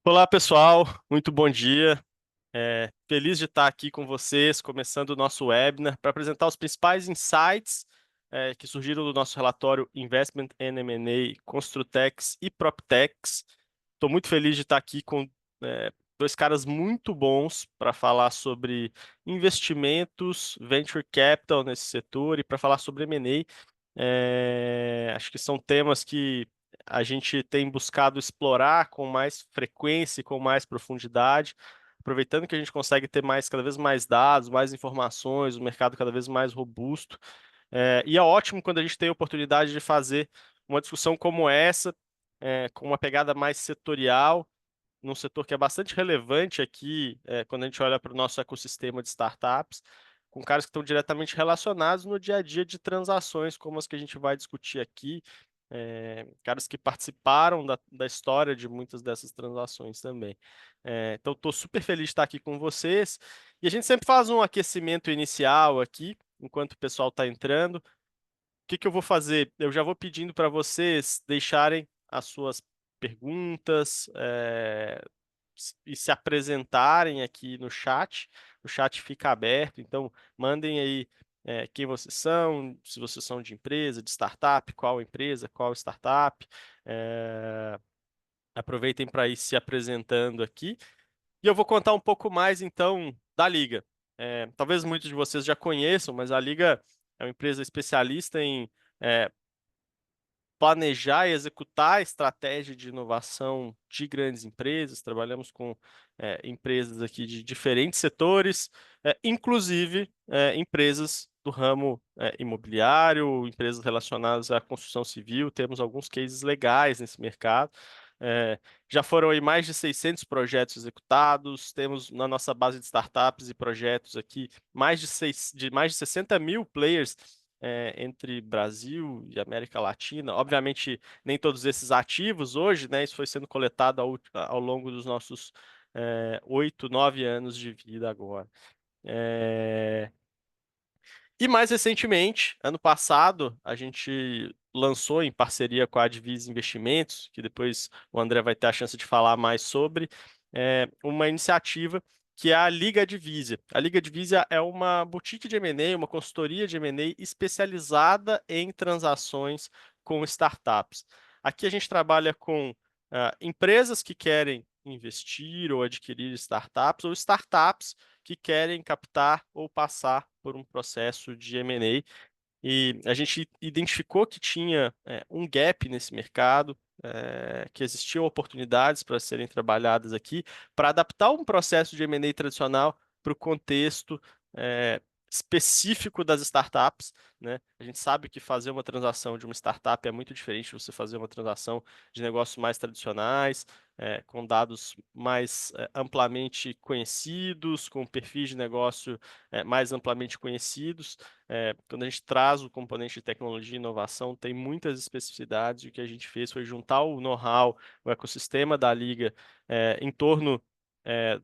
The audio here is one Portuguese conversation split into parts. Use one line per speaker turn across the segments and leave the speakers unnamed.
Olá, pessoal. Muito bom dia. Feliz de estar aqui com vocês, começando o nosso webinar para apresentar os principais insights que surgiram do nosso relatório Investment and M&A, Construtex e Proptex. Estou muito feliz de estar aqui com dois caras muito bons para falar sobre investimentos, venture capital nesse setor e para falar sobre M&A. Acho que são temas que a gente tem buscado explorar com mais frequência e com mais profundidade, aproveitando que a gente consegue ter cada vez mais dados, mais informações, o mercado cada vez mais robusto. E é ótimo quando a gente tem a oportunidade de fazer uma discussão como essa, com uma pegada mais setorial, num setor que é bastante relevante aqui, quando a gente olha para o nosso ecossistema de startups, com caras que estão diretamente relacionados no dia a dia de transações, como as que a gente vai discutir aqui, caras que participaram da história de muitas dessas transações também. Então, estou super feliz de estar aqui com vocês. E a gente sempre faz um aquecimento inicial aqui, enquanto o pessoal está entrando. O que que eu vou fazer? Eu já vou pedindo para vocês deixarem as suas perguntas, e se apresentarem aqui no chat. O chat fica aberto, então mandem aí quem vocês são, se vocês são de empresa, de startup, qual empresa, qual startup. É, Aproveitem para ir se apresentando aqui. E eu vou contar um pouco mais, então, da Liga. Talvez muitos de vocês já conheçam, mas a Liga é uma empresa especialista em é, planejar e executar a estratégia de inovação de grandes empresas. Trabalhamos com empresas aqui de diferentes setores, inclusive empresas do ramo imobiliário, empresas relacionadas à construção civil. Temos alguns cases legais nesse mercado. É, Já foram aí mais de 600 projetos executados. Temos na nossa base de startups e projetos aqui mais de 60 mil players entre Brasil e América Latina. Obviamente, nem todos esses ativos hoje, né? Isso foi sendo coletado ao longo dos nossos 8, 9 anos de vida agora. É, E mais recentemente, ano passado, a gente lançou em parceria com a Advise Investimentos, que depois o André vai ter a chance de falar mais sobre, uma iniciativa que é a Liga Advisia. A Liga Advisia é uma boutique de M&A, uma consultoria de M&A especializada em transações com startups. Aqui a gente trabalha com empresas que querem investir ou adquirir startups, ou startups que querem captar ou passar por um processo de M&A. E a gente identificou que tinha um gap nesse mercado, que existiam oportunidades para serem trabalhadas aqui, para adaptar um processo de M&A tradicional para o contexto específico das startups, né? A gente sabe que fazer uma transação de uma startup é muito diferente de você fazer uma transação de negócios mais tradicionais, com dados mais amplamente conhecidos, com perfis de negócio mais amplamente conhecidos. Quando a gente traz o componente de tecnologia e inovação, tem muitas especificidades, e o que a gente fez foi juntar o know-how, o ecossistema da Liga em torno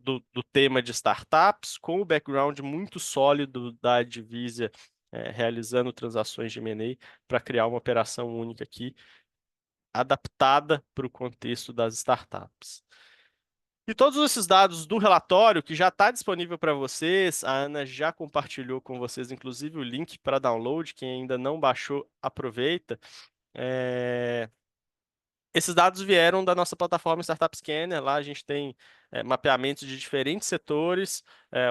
do tema de startups, com o background muito sólido da Advisia, realizando transações de M&A para criar uma operação única aqui, adaptada para o contexto das startups. E todos esses dados do relatório, que já está disponível para vocês, a Ana já compartilhou com vocês, inclusive, o link para download. Quem ainda não baixou, aproveita. É, Esses dados vieram da nossa plataforma Startup Scanner. Lá a gente tem mapeamentos de diferentes setores,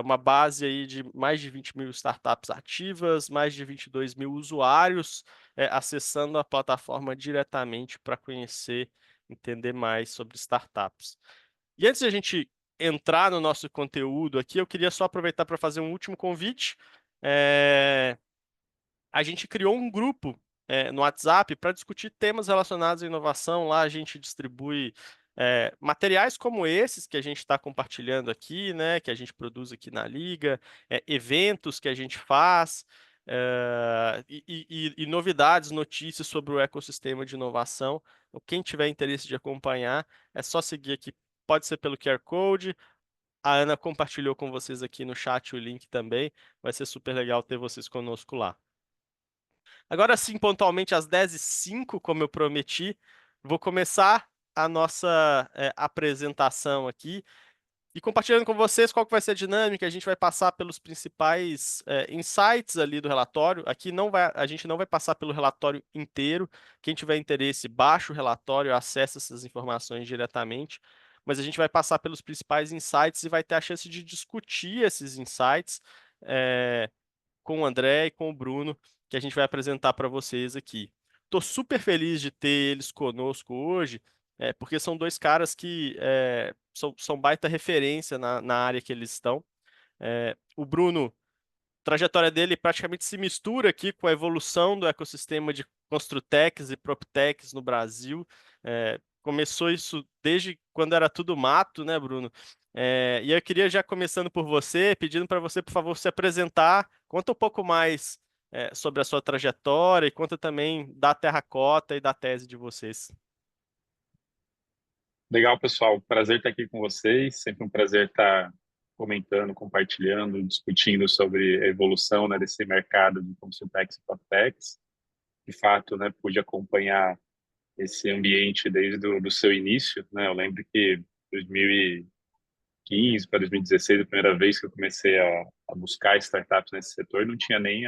uma base aí de mais de 20 mil startups ativas, mais de 22 mil usuários acessando a plataforma diretamente para conhecer, entender mais sobre startups. E antes de a gente entrar no nosso conteúdo aqui, eu queria só aproveitar para fazer um último convite. É, A gente criou um grupo no WhatsApp para discutir temas relacionados à inovação. Lá a gente distribui materiais como esses que a gente está compartilhando aqui, né, que a gente produz aqui na Liga, eventos que a gente faz, e novidades, notícias sobre o ecossistema de inovação. Então, quem tiver interesse de acompanhar, é só seguir aqui. Pode ser pelo QR Code. A Ana compartilhou com vocês aqui no chat o link também. Vai ser super legal ter vocês conosco lá. Agora sim, pontualmente às 10h05, como eu prometi, vou começar a nossa apresentação aqui e compartilhando com vocês qual que vai ser a dinâmica. A gente vai passar pelos principais insights ali do relatório. Aqui a gente não vai passar pelo relatório inteiro. Quem tiver interesse, baixa o relatório, acessa essas informações diretamente. Mas a gente vai passar pelos principais insights e vai ter a chance de discutir esses insights eh, com o André e com o Bruno, que a gente vai apresentar para vocês aqui. Estou super feliz de ter eles conosco hoje, porque são dois caras que são baita referência na área que eles estão. O Bruno, a trajetória dele praticamente se mistura aqui com a evolução do ecossistema de Construtecs e PropTechs no Brasil. Começou isso desde quando era tudo mato, né, Bruno? E eu queria já começando por você, pedindo para você, por favor, se apresentar. Conta um pouco mais sobre a sua trajetória e conta também da terracota e da tese de vocês.
Legal, pessoal. Prazer estar aqui com vocês. Sempre um prazer estar comentando, compartilhando, discutindo sobre a evolução, né, desse mercado de Consultex e PropTechs. De fato, né, pude acompanhar esse ambiente desde do seu início, né? Eu lembro que 2015 para 2016, a primeira vez que eu comecei a buscar startups nesse setor, não tinha nem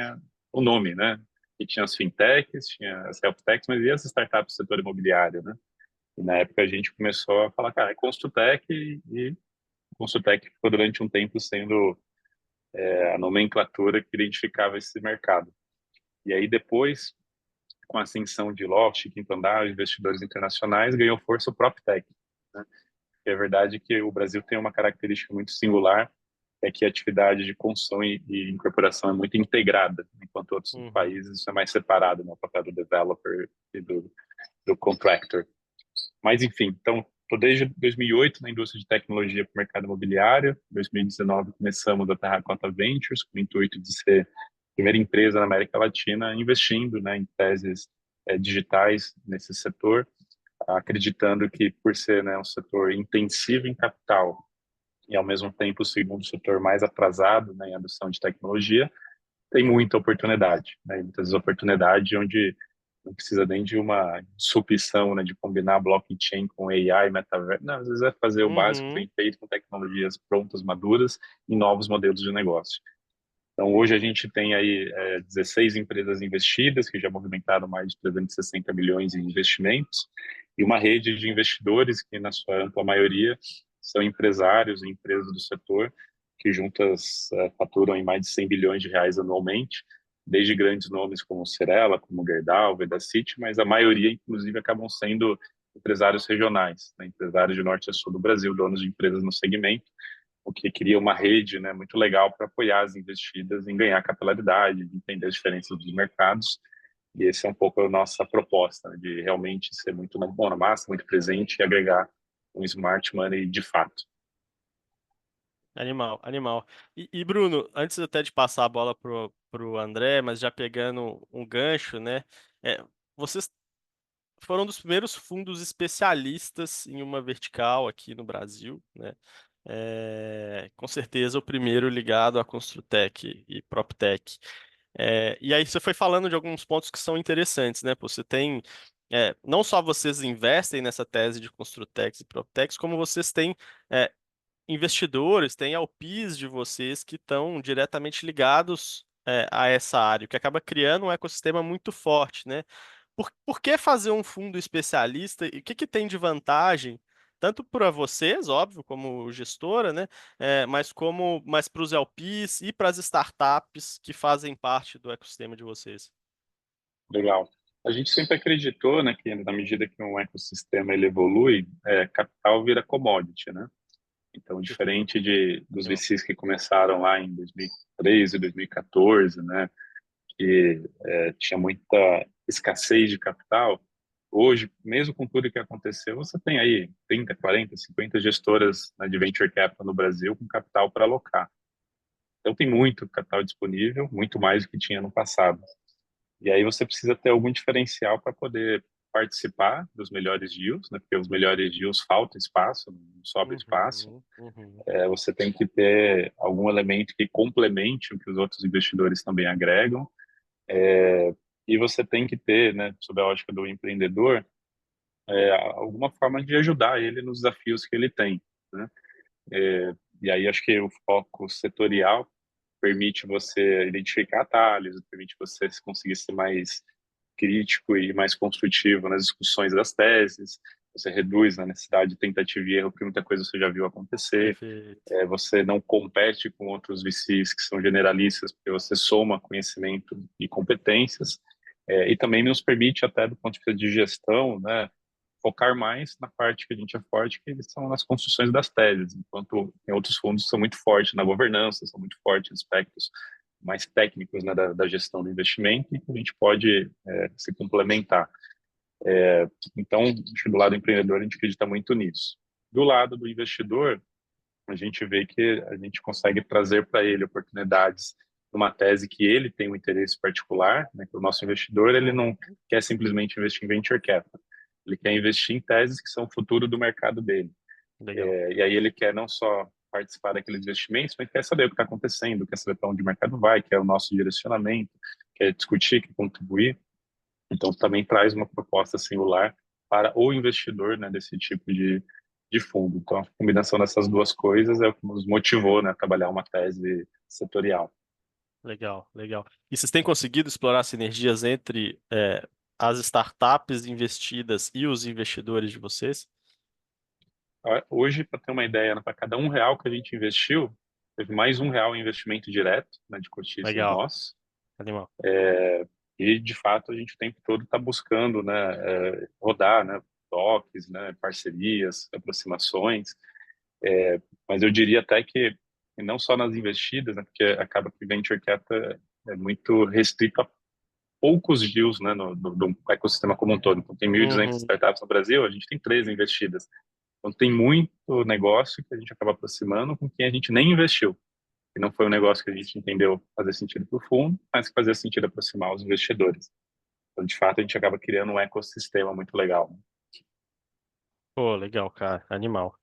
o nome, né? E tinha as fintechs, tinha as healthtechs, mas e as startups do setor imobiliário, né? E na época a gente começou a falar, cara, é Construtec e Construtec ficou durante um tempo sendo a nomenclatura que identificava esse mercado. E aí depois, com a ascensão de Loft, Quinto Andar, investidores internacionais, ganhou força o PropTech, né? E é verdade que o Brasil tem uma característica muito singular, é que a atividade de construção e incorporação é muito integrada, enquanto outros
Uhum.
países isso é mais separado, no papel do developer e do contractor. Mas, enfim, então, estou desde 2008 na indústria de tecnologia para o mercado imobiliário. Em 2019, começamos a Terracota Ventures, com o intuito de ser a primeira empresa na América Latina investindo, né, em teses digitais nesse setor, acreditando que, por ser, né, um setor intensivo em capital e, ao mesmo tempo, o segundo setor mais atrasado, né, em adoção de tecnologia, tem muita oportunidade, né? Muitas oportunidades onde não precisa nem de uma disrupção, né, de combinar blockchain com AI, metaverso. Não, às vezes é fazer o básico
Uhum.
bem feito com tecnologias prontas, maduras, em novos modelos de negócio. Então, hoje a gente tem aí 16 empresas investidas, que já movimentaram mais de 360 bilhões em investimentos, e uma rede de investidores que, na sua ampla maioria, são empresários e empresas do setor, que juntas faturam em mais de 100 bilhões de reais anualmente, desde grandes nomes como Cirela, como Gerdau, Vedacity, mas a maioria, inclusive, acabam sendo empresários regionais, né, empresários de norte a sul do Brasil, donos de empresas no segmento, o que cria uma rede, né, muito legal para apoiar as investidas em ganhar capilaridade, de entender as diferenças dos mercados. E esse é um pouco a nossa proposta, né, de realmente ser muito bom na massa, muito presente e agregar um smart money de fato.
Animal, animal. Bruno, antes até de passar a bola pro André, mas já pegando um gancho, né? Vocês foram um dos primeiros fundos especialistas em uma vertical aqui no Brasil, né? Com certeza o primeiro ligado à Construtec e PropTech. E aí você foi falando de alguns pontos que são interessantes, né? Você tem não só vocês investem nessa tese de Construtex e PropTechs, como vocês têm é, investidores, têm LPs de vocês que estão diretamente ligados a essa área, o que acaba criando um ecossistema muito forte, né? Por que fazer um fundo especialista e o que que tem de vantagem, tanto para vocês, óbvio, como gestora, né? Mas para os LPs e para as startups que fazem parte do ecossistema de vocês?
Legal. A gente sempre acreditou, né, que na medida que um ecossistema ele evolui, capital vira commodity, né? Então, diferente dos
Legal.
VCs que começaram lá em 2013, 2014, né, que tinha muita escassez de capital, hoje, mesmo com tudo que aconteceu, você tem aí 30, 40, 50 gestoras, né, de venture capital no Brasil com capital para alocar. Então, tem muito capital disponível, muito mais do que tinha no passado. E aí você precisa ter algum diferencial para poder participar dos melhores deals, né? Porque os melhores deals falta espaço, não sobra espaço.
Uhum, uhum.
Você tem que ter algum elemento que complemente o que os outros investidores também agregam. E você tem que ter, né, sob a ótica do empreendedor, alguma forma de ajudar ele nos desafios que ele tem, né? E aí acho que o foco setorial permite você identificar atalhos, permite você conseguir ser mais crítico e mais construtivo nas discussões das teses, você reduz a necessidade de tentativa e erro, porque muita coisa você já viu acontecer,
Perfeito.
você não compete com outros VCs que são generalistas, porque você soma conhecimento e competências, e também nos permite, até do ponto de vista de gestão, né, focar mais na parte que a gente é forte, que são nas construções das teses, enquanto em outros fundos são muito fortes na governança, são muito fortes em aspectos mais técnicos, né, da gestão do investimento, e a gente pode se complementar. Então, do lado empreendedor, a gente acredita muito nisso. Do lado do investidor, a gente vê que a gente consegue trazer para ele oportunidades numa tese que ele tem um interesse particular, né, que o nosso investidor ele não quer simplesmente investir em venture capital, ele quer investir em teses que são o futuro do mercado dele.
Legal.
E aí ele quer não só participar daqueles investimentos, mas quer saber o que está acontecendo, quer saber para onde o mercado vai, quer o nosso direcionamento, quer discutir, quer contribuir. Então também traz uma proposta singular para o investidor, né, desse tipo de fundo. Então a combinação dessas duas coisas é o que nos motivou, né, a trabalhar uma tese setorial.
Legal, legal. E vocês têm conseguido explorar sinergias entre as startups investidas e os investidores de vocês?
Hoje, para ter uma ideia, para cada R$ 1 que a gente investiu, teve mais R$ 1 em investimento direto, né, de cotistas
Legal,
nossos.
animal.
E, de fato, a gente o tempo todo está buscando, né, rodar, né, toques, né, parcerias, aproximações. Mas eu diria até que, e não só nas investidas, né, porque acaba que venture capital é muito restrito a poucos deals, né, do ecossistema como um todo. Então, tem 1.200
Uhum.
startups no Brasil, a gente tem 13 investidas. Então, tem muito negócio que a gente acaba aproximando com quem a gente nem investiu. E não foi um negócio que a gente entendeu fazer sentido para o fundo, mas que fazia sentido aproximar os investidores. Então, de fato, a gente acaba criando um ecossistema muito legal.
Pô, legal, cara, animal.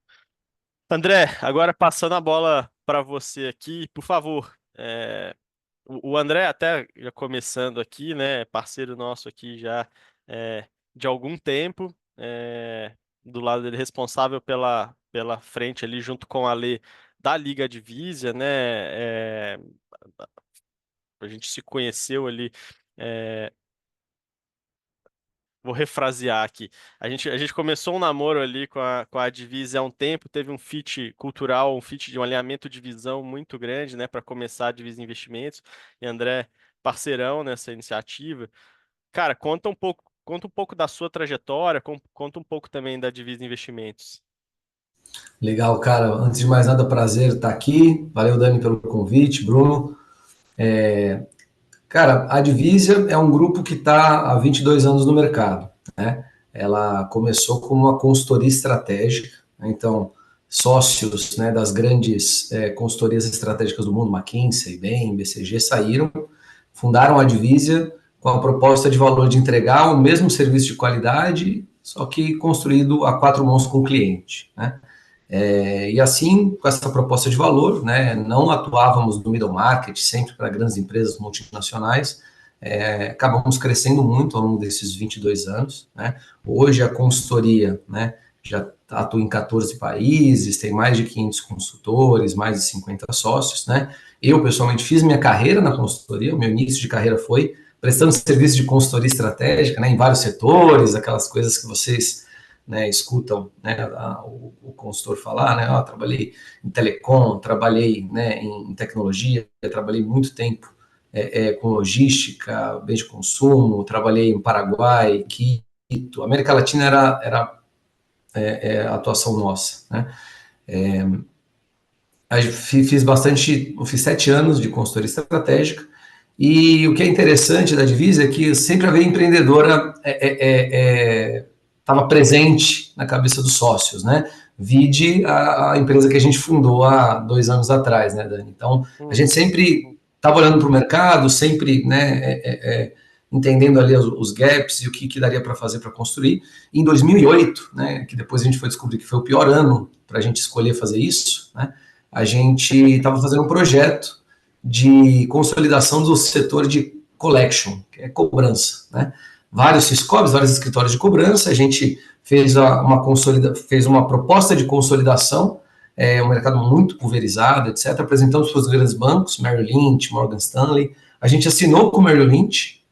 André, agora passando a bola para você aqui, por favor. O André, até já começando aqui, né, parceiro nosso aqui já de algum tempo, do lado dele, responsável pela frente ali, junto com a Lê, da Liga Divísia, né? A gente se conheceu ali. é, Vou refrasear aqui. A gente começou um namoro ali com a Divisa há um tempo, teve um fit cultural, um fit de um alinhamento de visão muito grande, né, para começar a Divisa Investimentos. E André, parceirão nessa iniciativa. Cara, conta um pouco da sua trajetória, conta um pouco também da Divisa Investimentos.
Legal, cara. Antes de mais nada, prazer estar aqui. Valeu, Dani, pelo convite, Bruno. Cara, a Divisa é um grupo que está há 22 anos no mercado, né? Ela começou como uma consultoria estratégica, né? Então, sócios, né, das grandes consultorias estratégicas do mundo, McKinsey, Bain, BCG, saíram, fundaram a Divisa com a proposta de valor de entregar o mesmo serviço de qualidade, só que construído a quatro mãos com o cliente, né? E assim, com essa proposta de valor, né, não atuávamos no middle market, sempre para grandes empresas multinacionais, acabamos crescendo muito ao longo desses 22 anos. Né? Hoje a consultoria, né, já atua em 14 países, tem mais de 500 consultores, mais de 50 sócios. Né? Eu, pessoalmente, fiz minha carreira na consultoria, o meu início de carreira foi prestando serviço de consultoria estratégica, né, em vários setores, aquelas coisas que vocês, né, escutam, né, o consultor falar, né, trabalhei em telecom, trabalhei, né, em tecnologia, trabalhei muito tempo com logística, bem de consumo, trabalhei em Paraguai, Quito, América Latina era a atuação nossa, né. Fiz 7 anos de consultoria estratégica, e o que é interessante da Divisa é que sempre a veia empreendedora estava presente na cabeça dos sócios, né? Vide a empresa que a gente fundou há 2 anos atrás, né, Dani? Então, a gente
Uhum.
sempre estava olhando para o mercado, sempre, né, entendendo ali os gaps e o que daria para fazer para construir. Em 2008, né, que depois a gente foi descobrir que foi o pior ano para a gente escolher fazer isso, né? A gente estava fazendo um projeto de consolidação do setor de collection, que é cobrança, né? vários Syscobs, vários escritórios de cobrança, a gente fez uma proposta de consolidação, um mercado muito pulverizado, etc. Apresentamos para os grandes bancos, Merrill Lynch, Morgan Stanley. A gente assinou com o Merrill Lynch,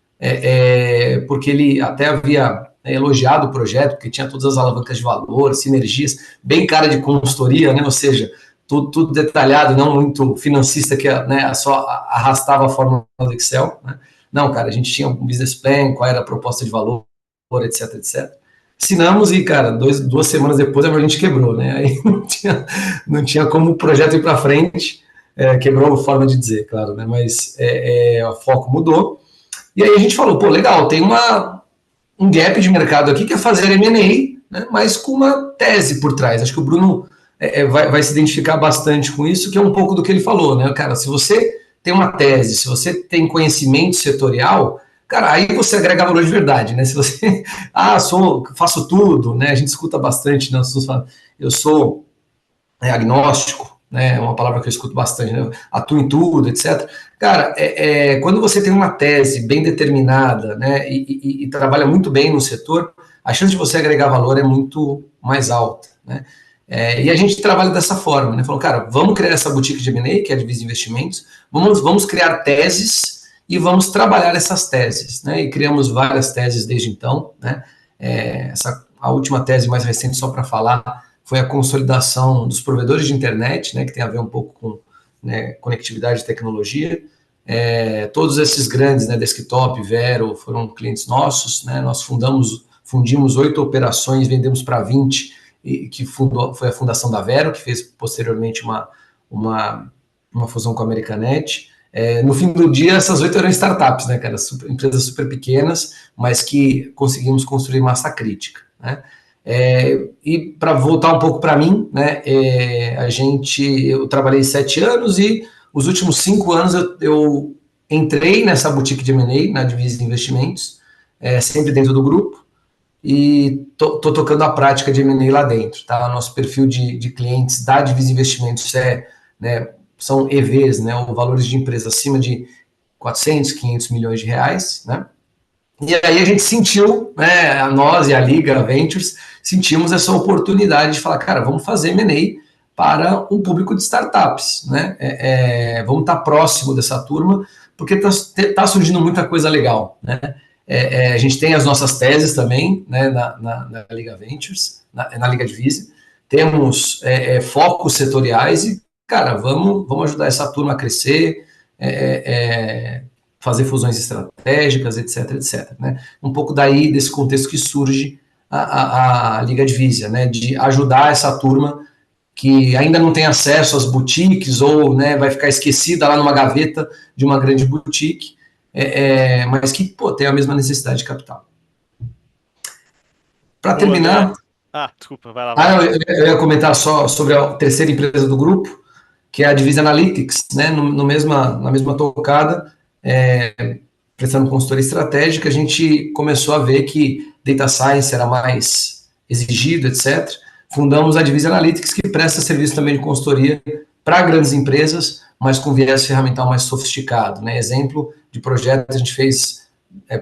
porque ele até havia elogiado o projeto, porque tinha todas as alavancas de valor, sinergias, bem cara de consultoria, né? Ou seja, tudo detalhado, não muito financista que, né, só arrastava a fórmula do Excel, né? Não, cara, a gente tinha um business plan, qual era a proposta de valor, etc, etc. Assinamos e, cara, 2 semanas depois a gente quebrou, né? Aí não tinha como o projeto ir para frente, quebrou a forma de dizer, claro, né? Mas o foco mudou. E aí a gente falou, pô, legal, tem um gap de mercado aqui que é fazer M&A, né? Mas com uma tese por trás. Acho que o Bruno vai se identificar bastante com isso, que é um pouco do que ele falou, né? Cara, se você tem uma tese, se você tem conhecimento setorial, cara, aí você agrega valor de verdade, né? Se você, faço tudo, né? A gente escuta bastante, né? Eu sou agnóstico, né? É uma palavra que eu escuto bastante, né? Atuo em tudo, etc. Cara, quando você tem uma tese bem determinada, né? E trabalha muito bem no setor, a chance de você agregar valor é muito mais alta, né? E a gente trabalha dessa forma, né? Falou, cara, vamos criar essa boutique de M&A, que é a Divisa Investimentos, vamos criar teses e vamos trabalhar essas teses, né? E criamos várias teses desde então, né? A última tese mais recente, só para falar, foi a consolidação dos provedores de internet, né? Que tem a ver um pouco com, né, conectividade e tecnologia. Todos esses grandes, né? Desktop, Vero, foram clientes nossos, né? Nós fundimos 8 operações, vendemos para 20, que foi a fundação da Vero, que fez posteriormente uma fusão com a Americanet. No fim do dia, essas 8 eram startups, né, cara? Empresas super pequenas, mas que conseguimos construir massa crítica, né? E para voltar um pouco para mim, né? Eu trabalhei 7 anos e os últimos 5 anos eu entrei nessa boutique de M&A, na Divisa de Investimentos, sempre dentro do grupo, e tô tocando a prática de M&A lá dentro, tá? Nosso perfil de clientes da Divisa Investimentos né, são EVs, né, ou valores de empresa acima de 400, 500 milhões de reais, né? E aí a gente sentiu, né, nós e a Liga Ventures, sentimos essa oportunidade de falar, cara, vamos fazer M&A para um público de startups, né? Vamos estar próximo dessa turma, porque tá surgindo muita coisa legal, né? A gente tem as nossas teses também, né, na Liga Ventures, na Liga Divisa, temos focos setoriais e, cara, vamos ajudar essa turma a crescer, fazer fusões estratégicas, etc, etc, né? Um pouco daí, desse contexto que surge a Liga Divisa, né, de ajudar essa turma que ainda não tem acesso às boutiques ou, né, vai ficar esquecida lá numa gaveta de uma grande boutique, mas que, pô, tem a mesma necessidade de capital. Para terminar...
Desculpa, vai lá.
Eu ia comentar só sobre a terceira empresa do grupo, que é a Divisa Analytics, né, na mesma tocada, prestando consultoria estratégica, a gente começou a ver que Data Science era mais exigido, etc. Fundamos a Divisa Analytics, que presta serviço também de consultoria para grandes empresas, mas com viés ferramental mais sofisticado, né? Exemplo de projeto, a gente fez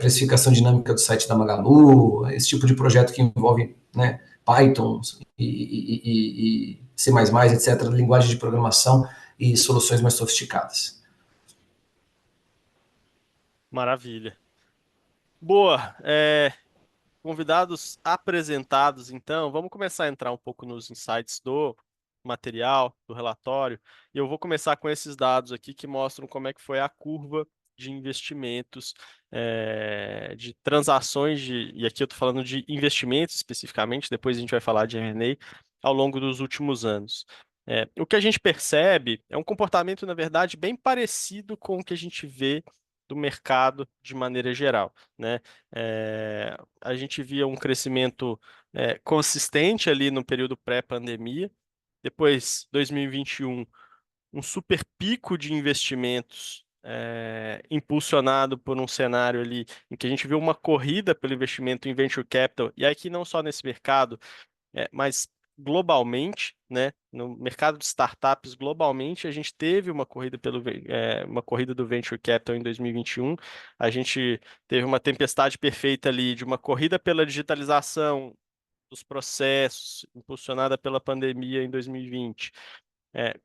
precificação dinâmica do site da Magalu, esse tipo de projeto que envolve, né, Python e C++, etc., linguagem de programação e soluções mais sofisticadas.
Maravilha. Boa. Convidados apresentados, então, vamos começar a entrar um pouco nos insights do material, do relatório, e eu vou começar com esses dados aqui que mostram como é que foi a curva de investimentos, de transações, e aqui eu estou falando de investimentos especificamente, depois a gente vai falar de M&A, ao longo dos últimos anos. O que a gente percebe é um comportamento, na verdade, bem parecido com o que a gente vê do mercado de maneira geral, né? A gente via um crescimento consistente ali no período pré-pandemia, depois 2021, um super pico de investimentos impulsionado por um cenário ali em que a gente viu uma corrida pelo investimento em venture capital, e aqui não só nesse mercado, mas globalmente, né? No mercado de startups globalmente, a gente teve uma corrida uma corrida do Venture Capital em 2021. A gente teve uma tempestade perfeita ali de uma corrida pela digitalização dos processos, impulsionada pela pandemia em 2020.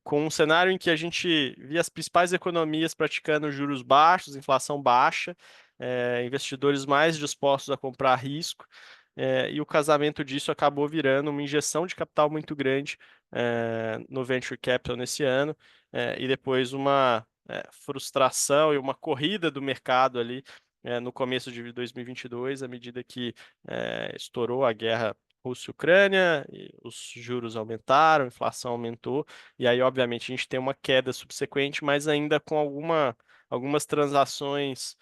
Com um cenário em que a gente via as principais economias praticando juros baixos, inflação baixa, investidores mais dispostos a comprar risco, e o casamento disso acabou virando uma injeção de capital muito grande no Venture Capital nesse ano, e depois uma frustração e uma corrida do mercado ali no começo de 2022, à medida que estourou a guerra Rússia-Ucrânia, os juros aumentaram, a inflação aumentou, e aí, obviamente, a gente tem uma queda subsequente, mas ainda com algumas transações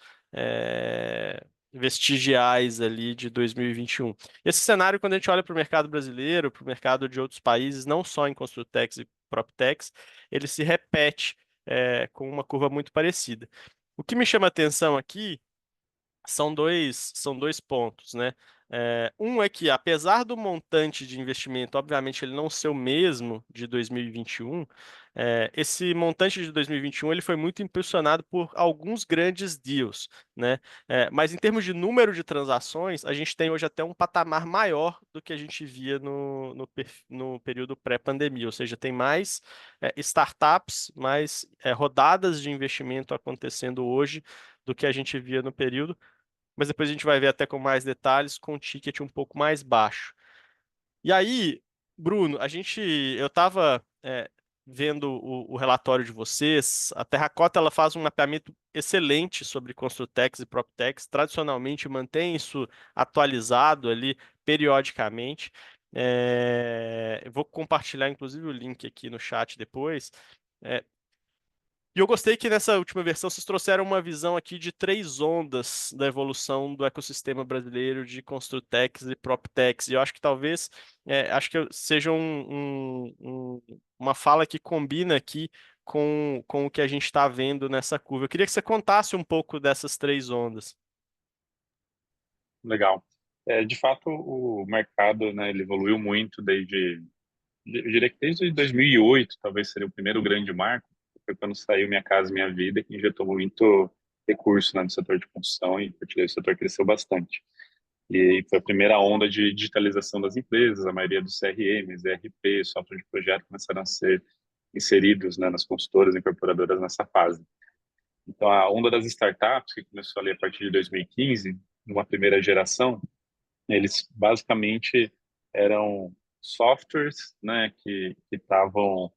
vestigiais ali de 2021. Esse cenário, quando a gente olha para o mercado brasileiro, para o mercado de outros países, não só em Construtex e PropTex, ele se repete com uma curva muito parecida. O que me chama a atenção aqui são dois pontos, né? Um é que, apesar do montante de investimento, obviamente, ele não ser o mesmo de 2021, esse montante de 2021 ele foi muito impulsionado por alguns grandes deals, né? Mas em termos de número de transações, a gente tem hoje até um patamar maior do que a gente via no período pré-pandemia, ou seja, tem mais startups, mais rodadas de investimento acontecendo hoje do que a gente via no período, mas depois a gente vai ver até com mais detalhes, com um ticket um pouco mais baixo. E aí, Bruno, eu estava vendo o relatório de vocês, a Terracota ela faz um mapeamento excelente sobre Construtex e PropTex, tradicionalmente mantém isso atualizado ali periodicamente. Eu vou compartilhar, inclusive, o link aqui no chat depois. E eu gostei que nessa última versão vocês trouxeram uma visão aqui de 3 ondas da evolução do ecossistema brasileiro de Construtex e PropTex. E eu acho que talvez seja uma fala que combina aqui com o que a gente está vendo nessa curva. Eu queria que você contasse um pouco dessas 3 ondas.
Legal. De fato, o mercado, né, ele evoluiu muito eu diria que desde 2008, talvez seria o primeiro grande marco, foi quando saiu Minha Casa Minha Vida, que injetou muito recurso, né, no setor de construção e o setor cresceu bastante. E foi a primeira onda de digitalização das empresas, a maioria dos CRMs, ERP, software de projeto começaram a ser inseridos, né, nas consultoras e incorporadoras nessa fase. Então, a onda das startups, que começou ali a partir de 2015, numa primeira geração, eles basicamente eram softwares, né, que estavam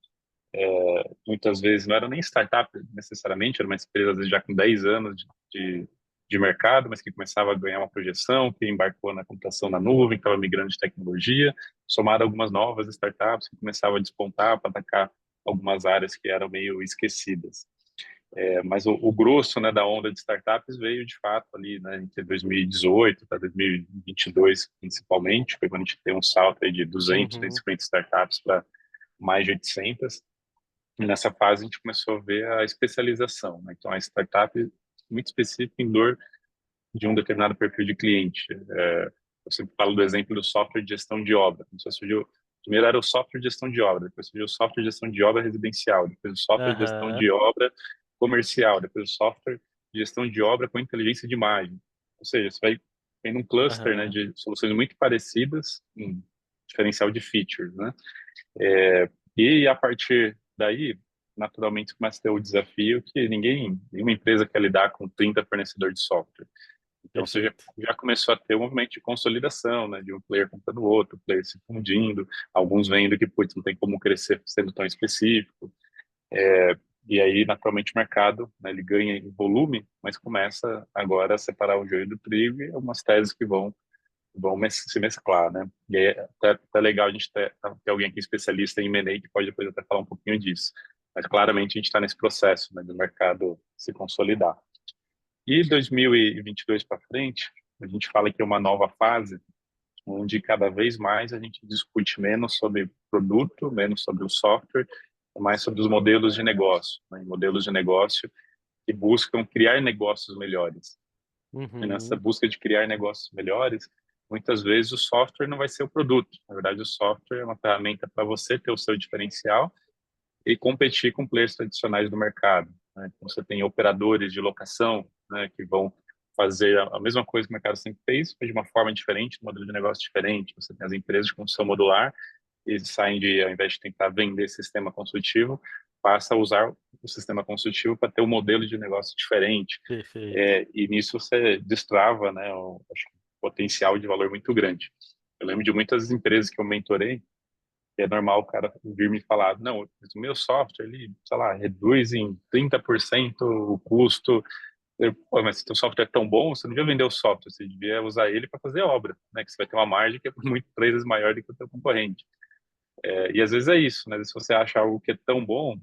muitas vezes não eram nem startup necessariamente, eram uma empresa já com 10 anos de mercado, mas que começava a ganhar uma projeção, que embarcou na computação na nuvem, que estava migrando de tecnologia, somado a algumas novas startups que começavam a despontar para atacar algumas áreas que eram meio esquecidas. Mas o grosso, né, da onda de startups veio de fato ali, né, entre 2018 para 2022 principalmente, foi quando a gente tem um salto aí de 200,
Uhum,
250 startups para mais de 800. E nessa fase a gente começou a ver a especialização, né? Então a startup muito específica em dor de um determinado perfil de cliente. Eu sempre falo do exemplo do software de gestão de obra. Então, primeiro era o software de gestão de obra, depois surgiu o software de gestão de obra residencial, depois o software de gestão
aham,
de obra comercial, depois o software de gestão de obra com inteligência de imagem. Ou seja, você vai tendo um cluster, né,
aham,
de soluções muito parecidas, um diferencial de features, né? E a partir daí, naturalmente, começa a ter o desafio que nenhuma empresa quer lidar com 30 fornecedores de software. Então, você
perfeito.
já começou a ter um movimento de consolidação, né, de um player comprando o outro, o player se fundindo, alguns vendo que, putz, não tem como crescer sendo tão específico. E aí, naturalmente, o mercado, né, ele ganha em volume, mas começa agora a separar o joio do trigo e algumas teses que vão se mesclar, né? E aí é até legal a gente ter alguém aqui especialista em M&A que pode depois até falar um pouquinho disso. Mas claramente a gente está nesse processo, né, do mercado se consolidar. E 2022 para frente, a gente fala que é uma nova fase onde cada vez mais a gente discute menos sobre produto, menos sobre o software, mais sobre os modelos de negócio, né? Modelos de negócio que buscam criar negócios melhores. E nessa
Uhum,
busca de criar negócios melhores, muitas vezes o software não vai ser o produto. Na verdade, o software é uma ferramenta para você ter o seu diferencial e competir com players tradicionais do mercado, né? Então, você tem operadores de locação, né, que vão fazer a mesma coisa que o mercado sempre fez, mas de uma forma diferente, um modelo de negócio diferente. Você tem as empresas de construção modular, eles saem de, ao invés de tentar vender sistema construtivo, passa a usar o sistema construtivo para ter um modelo de negócio diferente.
Perfeito.
E nisso você destrava, né, acho, um potencial de valor muito grande. Eu lembro de muitas empresas que eu mentorei, é normal o cara vir me falar, não, o meu software, ele, sei lá, reduz em 30% o custo. Pô, mas se teu software é tão bom, você não devia vender o software, você devia usar ele para fazer obra, né? Que você vai ter uma margem que é muito 3 vezes maior do que o teu concorrente. E às vezes é isso, né? Se você acha algo que é tão bom, o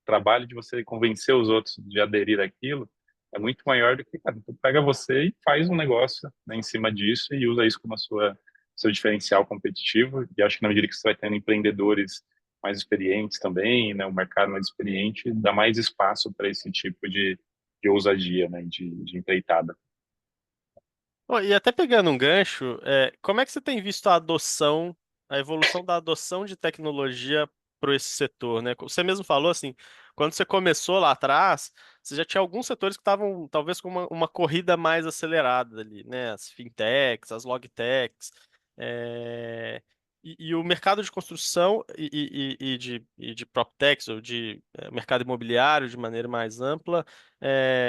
trabalho de você convencer os outros de aderir àquilo é muito maior do que, cara, então pega você e faz um negócio, né, em cima disso e usa isso como a seu diferencial competitivo. E acho que na medida que você vai tendo empreendedores mais experientes também, né, o mercado mais experiente, dá mais espaço para esse tipo de ousadia, né, de empreitada.
Ó, e até pegando um gancho, como é que você tem visto a adoção, a evolução da adoção de tecnologia para esse setor, né? Você mesmo falou assim, quando você começou lá atrás, você já tinha alguns setores que estavam talvez com uma corrida mais acelerada ali, né? As fintechs, as logtechs, é, e o mercado de construção e de proptechs, ou de mercado imobiliário de maneira mais ampla,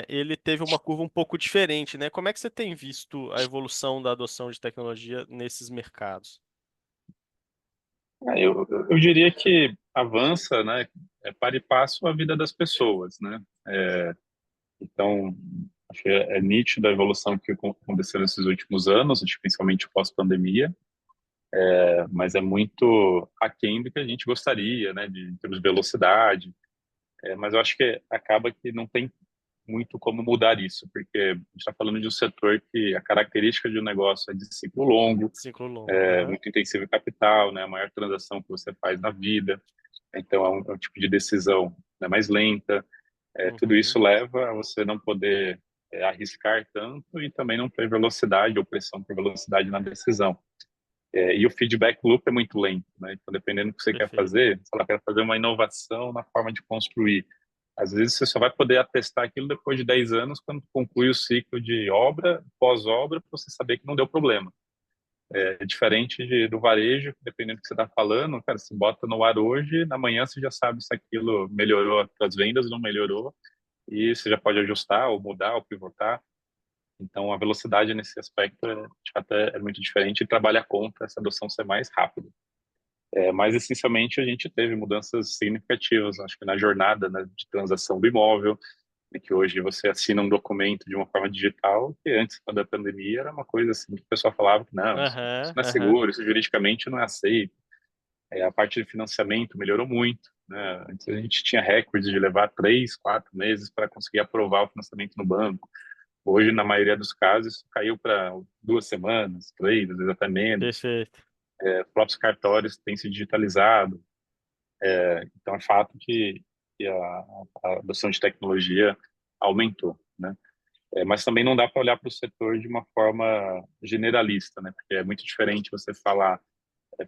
ele teve uma curva um pouco diferente, né? Como é que você tem visto a evolução da adoção de tecnologia nesses mercados?
Eu diria que avança, né, para e passo a vida das pessoas, né? Então, acho que é nítido a evolução que aconteceu nesses últimos anos, acho que principalmente pós-pandemia, mas é muito aquém do que a gente gostaria, né, em termos de velocidade. Mas eu acho que acaba que não tem muito como mudar isso, porque a gente está falando de um setor que a característica de um negócio é de ciclo longo,
Ciclo longo. Aham.
muito intensivo em capital, né, a maior transação que você faz na vida. Então, é um tipo de decisão, né, mais lenta. Tudo
Uhum.
isso leva a você não poder arriscar tanto e também não ter velocidade ou pressão por velocidade na decisão. E o feedback loop é muito lento, né? Então, dependendo do que você quer
Perfeito.
fazer, sei lá, quer fazer uma inovação na forma de construir. Às vezes você só vai poder atestar aquilo depois de 10 anos, quando conclui o ciclo de obra, pós-obra, para você saber que não deu problema. É diferente do varejo, dependendo do que você está falando, cara, você bota no ar hoje, na manhã você já sabe se aquilo melhorou as vendas ou não melhorou, e você já pode ajustar, ou mudar, ou pivotar. Então, a velocidade nesse aspecto de fato, é muito diferente e trabalha contra essa adoção ser mais rápida. Mas, essencialmente, a gente teve mudanças significativas, acho que na jornada, né, de transação do imóvel, né, que hoje você assina um documento de uma forma digital, que antes, quando da pandemia, era uma coisa assim que o pessoal falava que não, isso
Aham,
não é
aham.
seguro, isso juridicamente não é aceito. A parte de financiamento melhorou muito, né? Antes a gente tinha recordes de levar 3, 4 meses para conseguir aprovar o financiamento no banco. Hoje, na maioria dos casos, isso caiu para 2 semanas, 3, às vezes até menos.
Perfeito.
Os próprios cartórios têm se digitalizado. Então, é fato que a adoção de tecnologia aumentou, né? Mas também não dá para olhar para o setor de uma forma generalista, né? Porque é muito diferente você falar,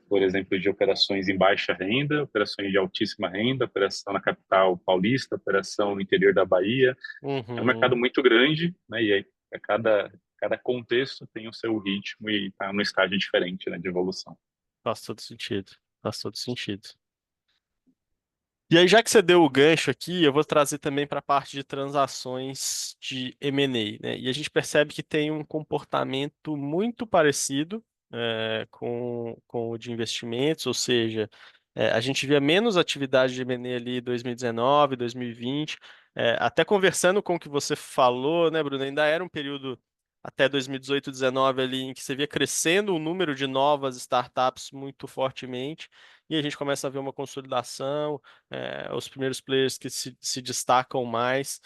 por exemplo, de operações em baixa renda, operações de altíssima renda, operação na capital paulista, operação no interior da Bahia. É um mercado
Uhum.
muito grande, né? E aí, cada contexto tem o seu ritmo e está num estágio diferente, né, de evolução.
Faz todo sentido. Faz todo sentido. E aí, já que você deu o gancho aqui, eu vou trazer também para a parte de transações de M&A, né? E a gente percebe que tem um comportamento muito parecido com o de investimentos, ou seja, a gente via menos atividade de M&A ali em 2019, 2020. Até conversando com o que você falou, né, Bruno? Ainda era um período até 2018, 2019 ali em que você via crescendo o número de novas startups muito fortemente, e a gente começa a ver uma consolidação, os primeiros players que se destacam mais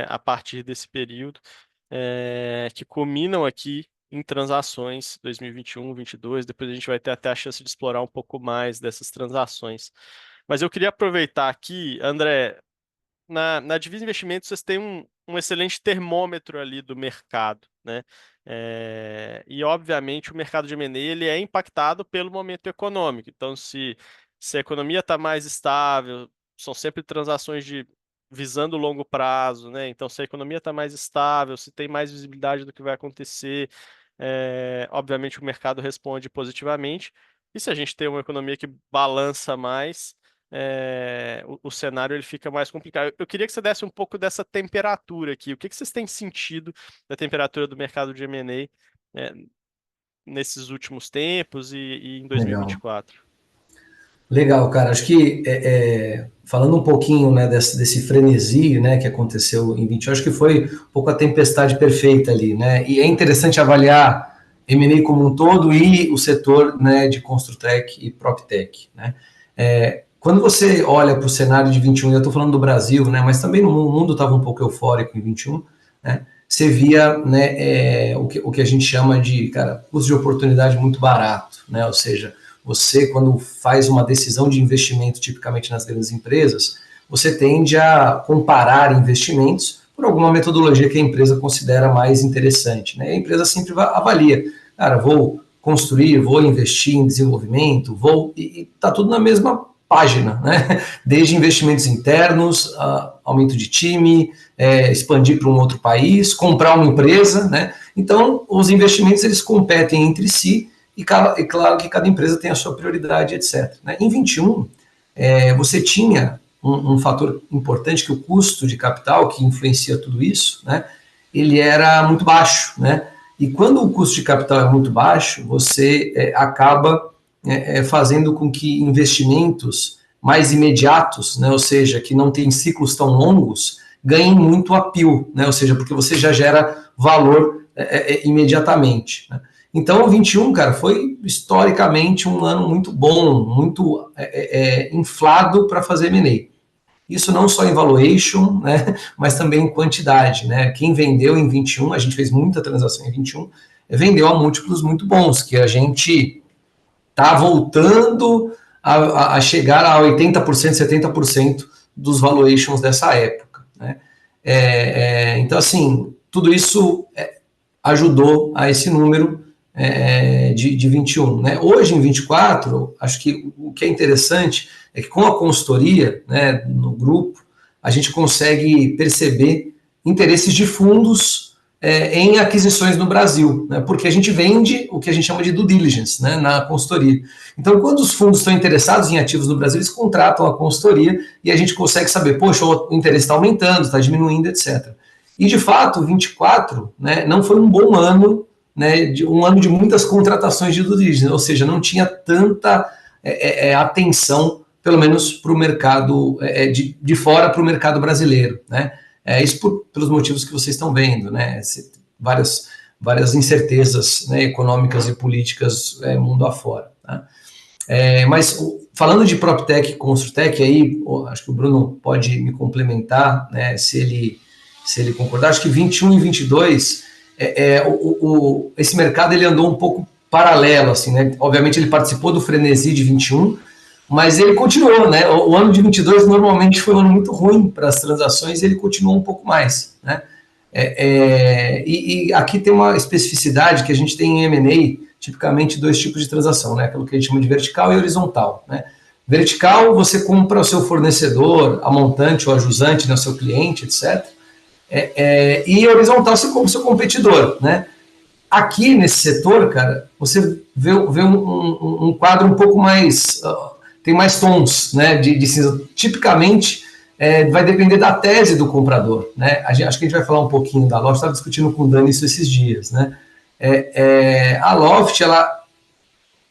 a partir desse período, que culminam aqui em transações 2021, 2022. Depois a gente vai ter até a chance de explorar um pouco mais dessas transações. Mas eu queria aproveitar aqui, André, na Divisa Investimentos vocês têm um excelente termômetro ali do mercado, né? E obviamente o mercado de M&A ele é impactado pelo momento econômico. Então, se a economia está mais estável, são sempre transações visando o longo prazo, né? Então, se a economia está mais estável, se tem mais visibilidade do que vai acontecer, obviamente o mercado responde positivamente. E se a gente tem uma economia que balança mais, o cenário ele fica mais complicado. Eu queria que você desse um pouco dessa temperatura aqui. O que vocês têm sentido da temperatura do mercado de M&A, nesses últimos tempos e em
Legal.
2024?
Legal, cara. Acho que falando um pouquinho, né, desse frenesi, né, que aconteceu em 21, acho que foi um pouco a tempestade perfeita ali, né? E é interessante avaliar M&A como um todo e o setor, né, de Construtech e PropTech, né? Quando você olha para o cenário de 21, eu estou falando do Brasil, né, mas também no mundo estava um pouco eufórico em 21, né? Você via, né, o que a gente chama de, cara, custo de oportunidade muito barato, né? Ou seja, você, quando faz uma decisão de investimento, tipicamente nas grandes empresas, você tende a comparar investimentos por alguma metodologia que a empresa considera mais interessante, né? A empresa sempre avalia, cara, vou construir, vou investir em desenvolvimento, e tá tudo na mesma página, né? Desde investimentos internos, aumento de time, expandir para um outro país, comprar uma empresa, né? Então, os investimentos eles competem entre si e claro que cada empresa tem a sua prioridade, etc. Né? Em 21, você tinha um fator importante, que o custo de capital, que influencia tudo isso, né? Ele era muito baixo, né? E quando o custo de capital é muito baixo, você acaba fazendo com que investimentos mais imediatos, né, ou seja, que não tem ciclos tão longos, ganhem muito appeal, né, ou seja, porque você já gera valor imediatamente. Né? Então, o 21, cara, foi historicamente um ano muito bom, muito inflado para fazer M&A. Isso não só em valuation, né, mas também em quantidade. Né? Quem vendeu em 21, a gente fez muita transação em 21, vendeu a múltiplos muito bons, que a gente está voltando a chegar a 80%, 70% dos valuations dessa época. Né? Então, assim, tudo isso ajudou a esse número de 21. Né? Hoje, em 24, acho que o que é interessante é que com a consultoria, né, no grupo, a gente consegue perceber interesses de fundos em aquisições no Brasil, né, porque a gente vende o que a gente chama de due diligence, né, na consultoria. Então, quando os fundos estão interessados em ativos no Brasil, eles contratam a consultoria e a gente consegue saber, poxa, o interesse está aumentando, está diminuindo, etc. E, de fato, 24, né, não foi um bom ano, né, um ano de muitas contratações de due diligence, ou seja, não tinha tanta atenção, pelo menos para o mercado de fora, para o mercado brasileiro, né? Isso pelos motivos que vocês estão vendo, né? Várias incertezas, né, econômicas e políticas mundo afora. Tá? Mas falando de PropTech e Construtech, aí acho que o Bruno pode me complementar, né, se ele concordar. Acho que 21 e 22, esse mercado ele andou um pouco paralelo, assim, né? Obviamente ele participou do frenesi de 21, mas ele continuou, né? O ano de 22 normalmente foi um ano muito ruim para as transações e ele continuou um pouco mais, né? E aqui tem uma especificidade que a gente tem em M&A, tipicamente dois tipos de transação, né? Aquilo que a gente chama de vertical e horizontal, né? Vertical, você compra o seu fornecedor, a montante ou a jusante, né, o seu cliente, etc. E horizontal, você compra o seu competidor, né? Aqui nesse setor, cara, você vê um quadro um pouco mais... tem mais tons, né, de cinza. Tipicamente, vai depender da tese do comprador. Né? Acho que a gente vai falar um pouquinho da Loft, estava discutindo com o Dani isso esses dias. Né? A Loft, ela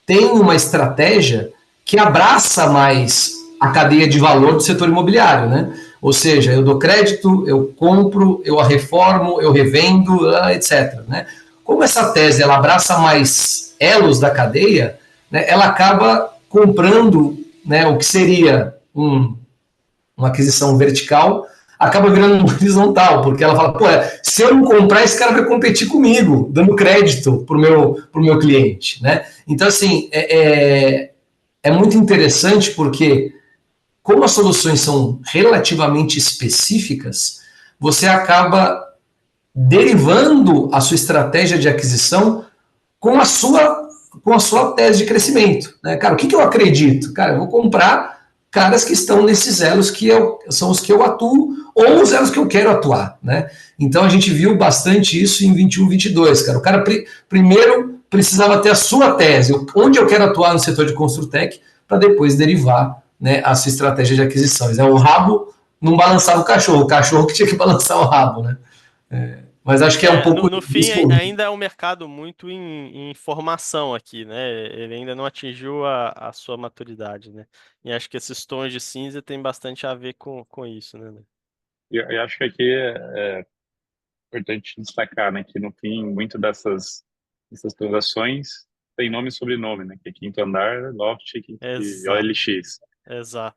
tem uma estratégia que abraça mais a cadeia de valor do setor imobiliário. Né? Ou seja, eu dou crédito, eu compro, eu a reformo, eu revendo, etc. Né? Como essa tese ela abraça mais elos da cadeia, né, ela acaba comprando, né, o que seria uma aquisição vertical, acaba virando horizontal, porque ela fala, pô, se eu não comprar, esse cara vai competir comigo, dando crédito para o meu cliente. Né? Então, assim, é muito interessante porque, como as soluções são relativamente específicas, você acaba derivando a sua estratégia de aquisição com a sua tese de crescimento. Né? Cara, o que eu acredito? Cara, eu vou comprar caras que estão nesses elos são os que eu atuo ou os elos que eu quero atuar. Né? Então a gente viu bastante isso em 21, 22. Cara. O cara primeiro precisava ter a sua tese, onde eu quero atuar no setor de Construtec, para depois derivar, né, a sua estratégia de aquisições. O rabo não balançava o cachorro que tinha que balançar o rabo. Né? Mas acho que é um pouco
No fim,
disso.
ainda é um mercado muito em formação aqui, né? Ele ainda não atingiu a sua maturidade, né? E acho que esses tons de cinza tem bastante a ver com isso, né?
Eu acho que aqui é importante destacar, né, que no fim, muito dessas transações tem nome e sobrenome, né, que é Quinto Andar, Loft e
Exato,
OLX.
exato,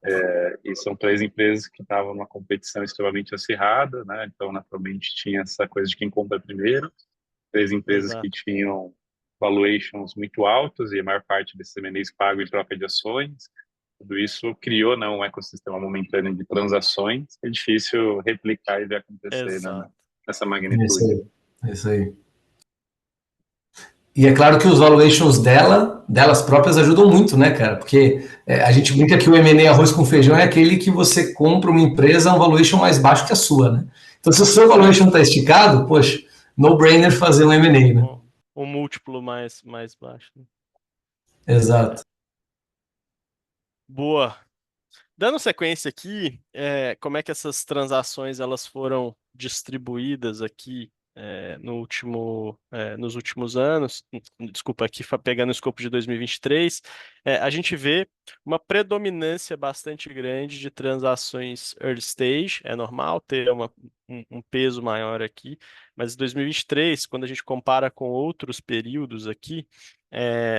E são três empresas que estavam numa competição extremamente acirrada, né, então naturalmente tinha essa coisa de quem compra primeiro, três empresas que
exato.
tinham valuations muito altos e a maior parte desses M&As pago em troca de ações. Tudo isso criou, né, um ecossistema momentâneo de transações que é difícil replicar e ver acontecer, né,
Exato.
nessa
É isso
magnitude.
aí. É isso aí. E é claro que os valuations delas próprias ajudam muito, né, cara? Porque a gente brinca que o M&A arroz com feijão é aquele que você compra uma empresa a um valuation mais baixo que a sua, né? Então, se o seu valuation está esticado, poxa, no-brainer fazer um M&A, né?
Um múltiplo mais baixo, né?
Exato.
Boa. Dando sequência aqui, como é que essas transações elas foram distribuídas aqui nos últimos anos? Desculpa, aqui pegando o escopo de 2023, a gente vê uma predominância bastante grande de transações early stage, é normal ter um peso maior aqui, mas 2023, quando a gente compara com outros períodos aqui,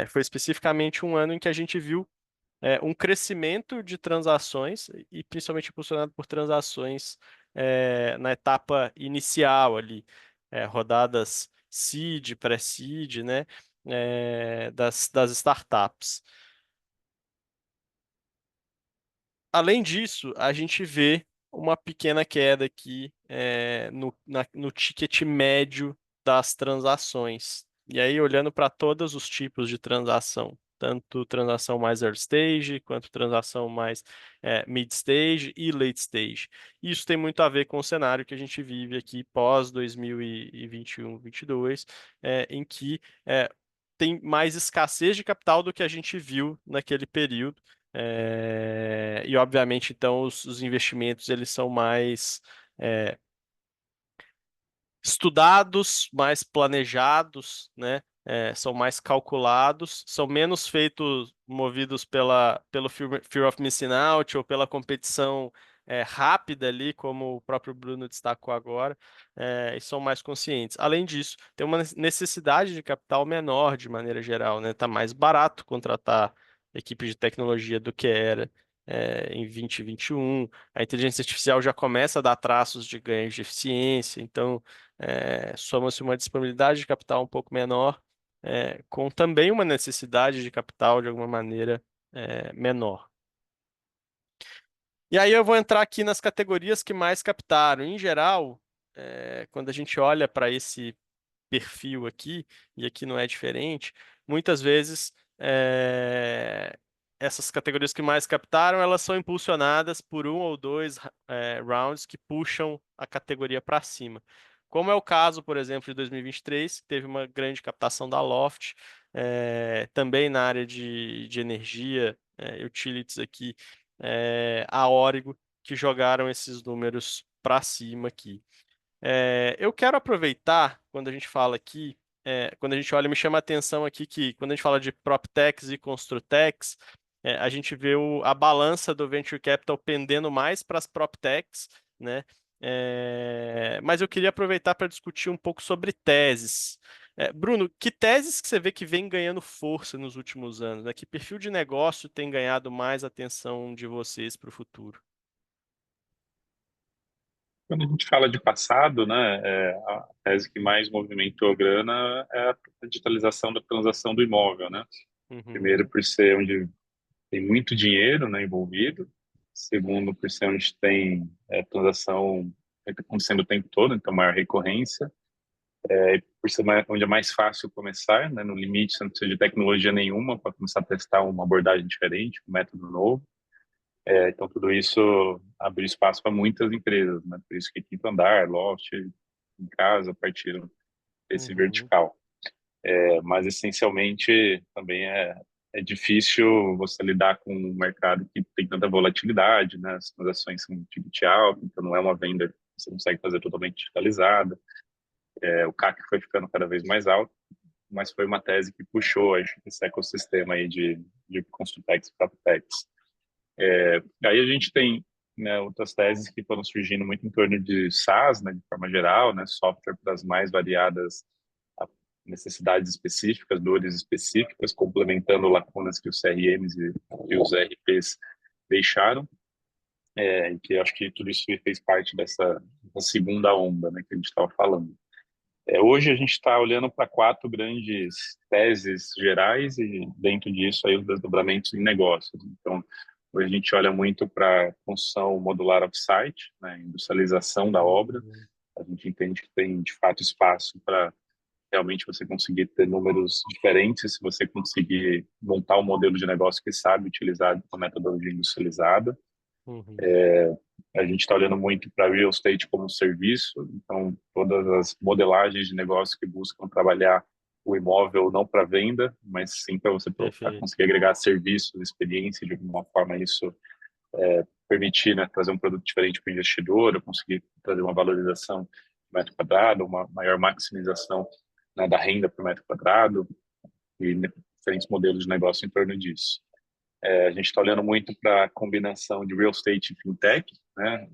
foi especificamente um ano em que a gente viu um crescimento de transações e principalmente impulsionado por transações na etapa inicial ali, rodadas seed, pré-seed, né, das startups. Além disso, a gente vê uma pequena queda aqui no ticket médio das transações. E aí, olhando para todos os tipos de transação, tanto transação mais early stage, quanto transação mais mid stage e late stage. Isso tem muito a ver com o cenário que a gente vive aqui pós 2021, 22, em que tem mais escassez de capital do que a gente viu naquele período. E obviamente, então, os investimentos eles são mais estudados, mais planejados, né? São mais calculados, são menos feitos, movidos pelo fear of missing out ou pela competição rápida ali, como o próprio Bruno destacou agora, e são mais conscientes. Além disso, tem uma necessidade de capital menor de maneira geral, né? Tá mais barato contratar equipe de tecnologia do que era em 2021. A inteligência artificial já começa a dar traços de ganhos de eficiência, então soma-se uma disponibilidade de capital um pouco menor, com também uma necessidade de capital, de alguma maneira, menor. E aí eu vou entrar aqui nas categorias que mais captaram. Em geral, quando a gente olha para esse perfil aqui, e aqui não é diferente, muitas vezes essas categorias que mais captaram, elas são impulsionadas por um ou dois rounds que puxam a categoria para cima. Como é o caso, por exemplo, de 2023, que teve uma grande captação da Loft, também na área de energia, utilities aqui, a Origo, que jogaram esses números para cima aqui. Eu quero aproveitar, quando a gente fala aqui, quando a gente olha, me chama a atenção aqui que quando a gente fala de PropTechs e Construtechs, a gente vê a balança do Venture Capital pendendo mais para as PropTechs, né? Mas eu queria aproveitar para discutir um pouco sobre teses. Bruno, que teses que você vê que vem ganhando força nos últimos anos, né? Que perfil de negócio tem ganhado mais atenção de vocês para o futuro?
Quando a gente fala de passado, né, a tese que mais movimentou a grana é a digitalização da transação do imóvel, né?
Uhum,
Primeiro, por ser onde tem muito dinheiro, né, envolvido. Segundo, por ser onde tem transação acontecendo o tempo todo, então maior recorrência. Por ser onde é mais fácil começar, né? No limite, você não precisa de tecnologia nenhuma para começar a testar uma abordagem diferente, um método novo. Então, tudo isso abriu espaço para muitas empresas, né? Por isso que Quinto Andar, Loft, em casa, partiram desse
Uhum.
vertical. Mas, essencialmente, também é difícil você lidar com um mercado que tem tanta volatilidade, né? As transações são de ticket alto, então não é uma venda que você consegue fazer totalmente digitalizada. O CAC foi ficando cada vez mais alto, mas foi uma tese que puxou esse ecossistema aí de Construtex e Capex. Aí a gente tem, né, outras teses que foram surgindo muito em torno de SaaS, né, de forma geral, né, software para as mais variadas necessidades específicas, dores específicas, complementando lacunas que os CRMs e os ERPs deixaram, e que acho que tudo isso fez parte dessa segunda onda, né, que a gente estava falando. Hoje a gente está olhando para 4 grandes teses gerais e dentro disso aí os desdobramentos em negócios. Então, hoje a gente olha muito para construção modular off-site, né, industrialização da obra. A gente entende que tem de fato espaço para realmente você conseguir ter números diferentes se você conseguir montar um modelo de negócio que sabe utilizar a metodologia industrializada.
Uhum.
A gente está olhando muito para real estate como um serviço, então todas as modelagens de negócio que buscam trabalhar o imóvel não para venda, mas sim para você
Perfeito.
conseguir agregar serviços, experiência, de alguma forma isso permitir, né, trazer um produto diferente para o investidor, ou conseguir trazer uma valorização do metro quadrado, uma maior maximização, né, da renda por metro quadrado e diferentes modelos de negócio em torno disso. A gente está olhando muito para a combinação de real estate e fintech, né?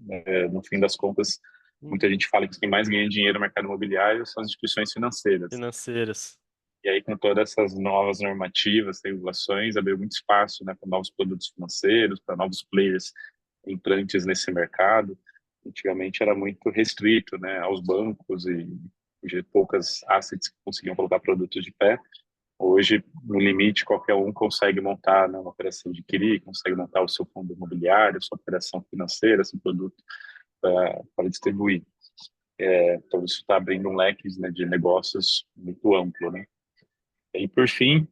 No fim das contas, muita
Uhum.
gente fala que quem mais ganha dinheiro no mercado imobiliário são as instituições financeiras.
Financeiras.
E aí, com todas essas novas normativas, regulações, abriu muito espaço, né, para novos produtos financeiros, para novos players entrantes nesse mercado. Antigamente era muito restrito, né, aos bancos e poucas assets que conseguiam colocar produtos de pé. Hoje, no limite, qualquer um consegue montar, né, uma operação de CRI, consegue montar o seu fundo imobiliário, sua operação financeira, seu produto para distribuir. Então, isso está abrindo um leque, né, de negócios muito amplo, né? E, por fim,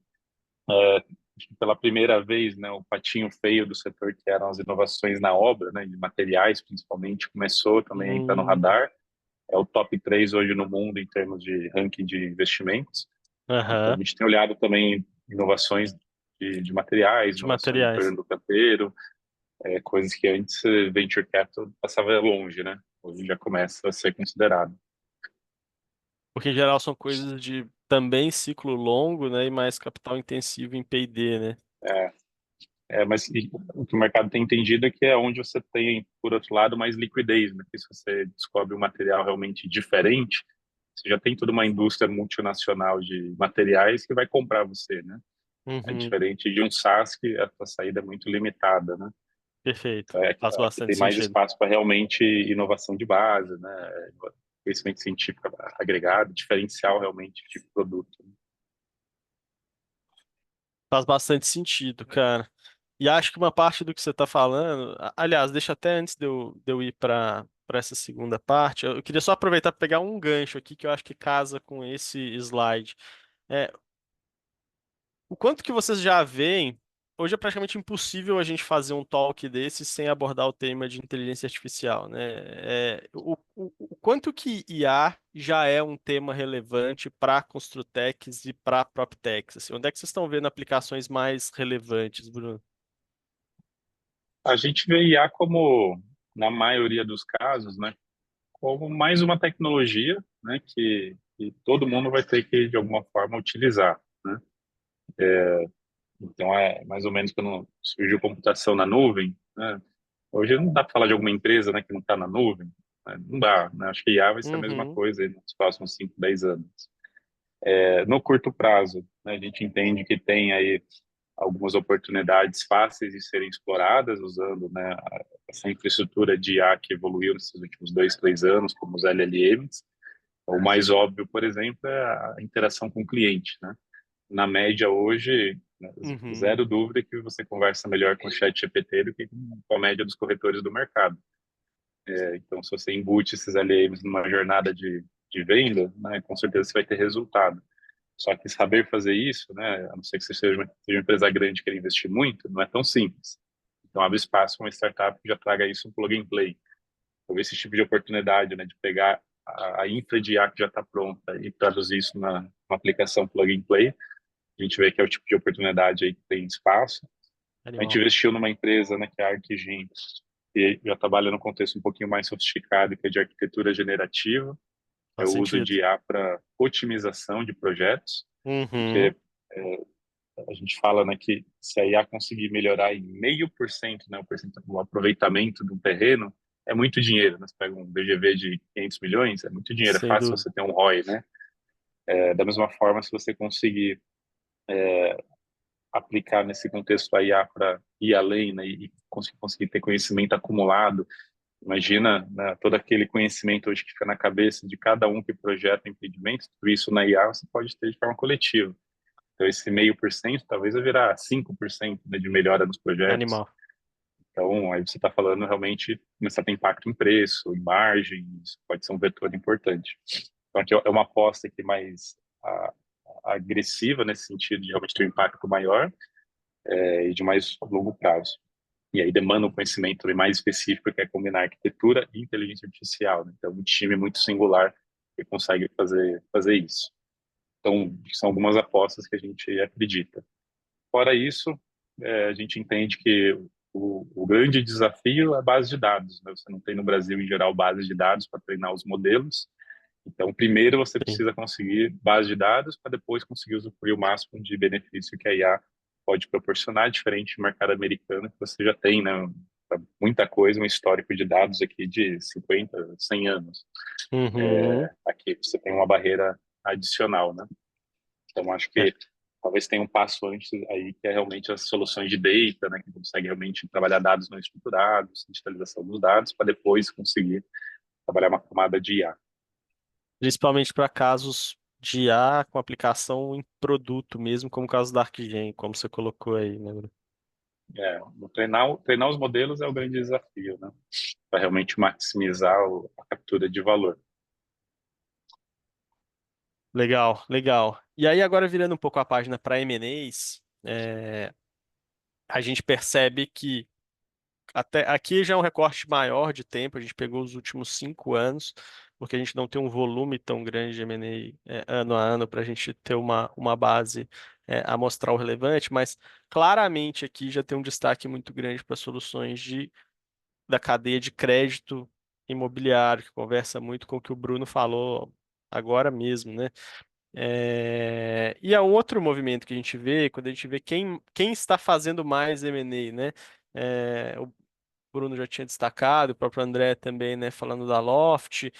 acho que pela primeira vez, né, o patinho feio do setor, que eram as inovações na obra, né, de materiais, principalmente, começou também a entrar no
Hum.
radar. É o top 3 hoje no mundo em termos de ranking de investimentos. Então, a
Aham.
gente tem olhado também inovações de materiais,
De
inovações em
materiais.
torno do canteiro, coisas que antes venture capital passava longe, né? Hoje já começa a ser considerado.
Porque em geral são coisas de também ciclo longo, né? E mais capital intensivo em P&D, né?
É, mas o que o mercado tem entendido é que é onde você tem, por outro lado, mais liquidez, né? Porque se você descobre um material realmente diferente, você já tem toda uma indústria multinacional de materiais que vai comprar você, né? É
Uhum.
diferente de um SaaS que a saída é muito limitada, né?
Perfeito. Faz
Aqui
bastante
tem mais
sentido.
espaço para realmente inovação de base, né? Conhecimento científico agregado, diferencial realmente de produto.
Faz bastante sentido, cara. E acho que uma parte do que você está falando, aliás, deixa até antes de eu ir para essa segunda parte, eu queria só aproveitar para pegar um gancho aqui que eu acho que casa com esse slide. É, o quanto que vocês já veem, hoje é praticamente impossível a gente fazer um talk desse sem abordar o tema de inteligência artificial, né? O quanto que IA já é um tema relevante para Construtex e para PropTechs, assim, onde é que vocês estão vendo aplicações mais relevantes, Bruno?
A gente vê IA como, na maioria dos casos, né, como mais uma tecnologia, né, que todo mundo vai ter que, de alguma forma, utilizar, né? Então, é mais ou menos quando surgiu computação na nuvem, né? Hoje não dá para falar de alguma empresa, né, que não está na nuvem, né? Não dá, né? Acho que IA vai ser a mesma
Uhum,
coisa aí nos próximos 5, 10 anos. No curto prazo, né, a gente entende que tem aí algumas oportunidades fáceis de serem exploradas usando, né, essa infraestrutura de IA que evoluiu nesses últimos 2, 3 anos, como os LLMs. O mais óbvio, por exemplo, é a interação com o cliente, né? Na média hoje, né,
uhum.
zero dúvida que você conversa melhor com o chat GPT do que com a média dos corretores do mercado. Então, se você embute esses LMs numa jornada de venda, né, com certeza você vai ter resultado. Só que saber fazer isso, né, a não ser que você seja uma empresa grande e queira investir muito, não é tão simples. Então, abre espaço para uma startup que já traga isso um plug and play. Então, esse tipo de oportunidade, né, de pegar a infra de IA que já está pronta e traduzir isso numa aplicação plug and play, a gente vê que é o tipo de oportunidade aí que tem espaço. A gente
Animal.
investiu numa empresa, né, que é a ArcGen, que já trabalha num contexto um pouquinho mais sofisticado, que é de arquitetura generativa, é
Faz
o uso
sentido.
de IA para otimização de projetos,
Uhum.
porque a gente fala, né, que se a IA conseguir melhorar em 0,5%, né, o aproveitamento do terreno, é muito dinheiro, né? Você pega um VGV de 500 milhões, é muito dinheiro, é
Sem
fácil
dúvida.
você ter um ROI, né? Da mesma forma, se você conseguir aplicar nesse contexto a IA para ir além, né, e conseguir ter conhecimento acumulado. Imagina, né, todo aquele conhecimento hoje que fica na cabeça de cada um que projeta empreendimentos, tudo isso na IA você pode ter de forma coletiva. Então, esse 0,5% talvez vai virar 5%, né, de melhora nos projetos.
Animal.
Então, aí você está falando realmente começar a ter impacto em preço, em margem, isso pode ser um vetor importante. Então, aqui é uma aposta aqui mais agressiva nesse sentido de realmente ter um impacto maior, e de mais longo prazo. E aí demanda um conhecimento também mais específico, que é combinar arquitetura e inteligência artificial, né? Então, um time muito singular que consegue fazer isso. Então, são algumas apostas que a gente acredita. Fora isso, a gente entende que o grande desafio é a base de dados, né? Você não tem no Brasil, em geral, base de dados para treinar os modelos. Então, primeiro você
Sim.
precisa conseguir base de dados para depois conseguir usufruir o máximo de benefício que a IA pode proporcionar, diferente do mercado americano, que você já tem, né, muita coisa, um histórico de dados aqui de 50, 100 anos.
Uhum.
Aqui você tem uma barreira adicional, né? Então, acho
É.
que talvez tenha um passo antes aí, que é realmente as soluções de data, né, que consegue realmente trabalhar dados não estruturados, digitalização dos dados, para depois conseguir trabalhar uma camada de IA.
Principalmente para casos de IA com aplicação em produto mesmo, como o caso da ArcGen, como você colocou aí, né, Bruno?
Treinar os modelos é o grande desafio, né? Para realmente maximizar a captura de valor.
Legal, legal. E aí, agora virando um pouco a página para M&As, a gente percebe que até aqui já é um recorte maior de tempo, a gente pegou os últimos 5 anos, porque a gente não tem um volume tão grande de M&A ano a ano para a gente ter uma base amostral relevante, mas claramente aqui já tem um destaque muito grande para soluções da cadeia de crédito imobiliário, que conversa muito com o que o Bruno falou agora mesmo, né? E há um outro movimento que a gente vê, quando a gente vê quem está fazendo mais M&A, né? O Bruno já tinha destacado, o próprio André também, né, falando da Loft,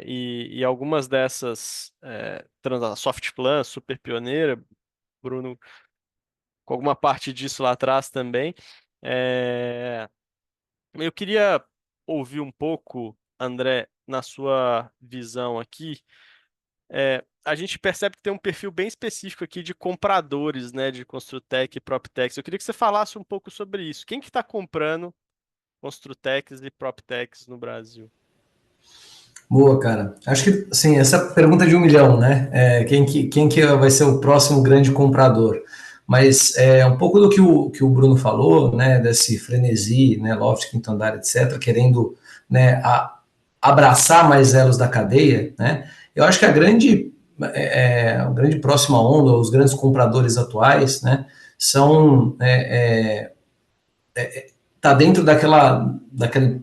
e algumas dessas transações, Softplan, super pioneira, Bruno com alguma parte disso lá atrás também. É, eu queria ouvir um pouco, André, na sua visão aqui. A gente percebe que tem um perfil bem específico aqui de compradores, né, de Construtec e PropTechs. Eu queria que você falasse um pouco sobre isso. Quem que está comprando Construtechs e PropTechs no Brasil?
Boa, cara. Acho que, assim, essa pergunta de 1 milhão, né? Quem que vai ser o próximo grande comprador? Mas um pouco do que o Bruno falou, né? Desse frenesi, né? Loft, quinto andar, etc., querendo, né, abraçar mais elos da cadeia, né? Eu acho que a grande próxima onda, os grandes compradores atuais, né? São tá dentro daquele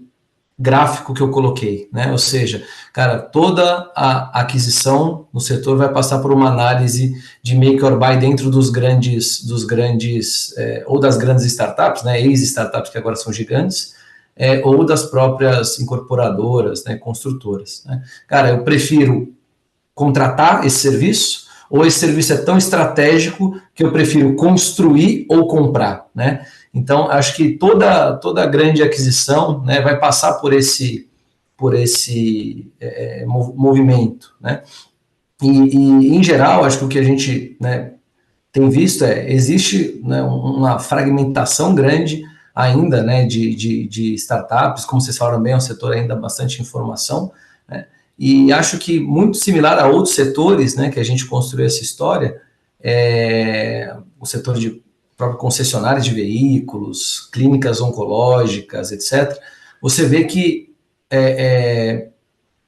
gráfico que eu coloquei, né? Ou seja, cara, toda a aquisição no setor vai passar por uma análise de make or buy dentro dos grandes, ou das grandes startups, né? Ex-startups que agora são gigantes, ou das próprias incorporadoras, né? Construtoras, né? Cara, eu prefiro contratar esse serviço, ou esse serviço é tão estratégico que eu prefiro construir ou comprar, né? Então, acho que toda grande aquisição, né, vai passar por esse movimento, né? Em geral, acho que o que a gente, né, tem visto existe, né, uma fragmentação grande ainda, né, de startups, como vocês falaram bem, é um setor ainda bastante informação, né, e acho que muito similar a outros setores, né, que a gente construiu essa história, o setor de próprio concessionários de veículos, clínicas oncológicas, etc., você vê que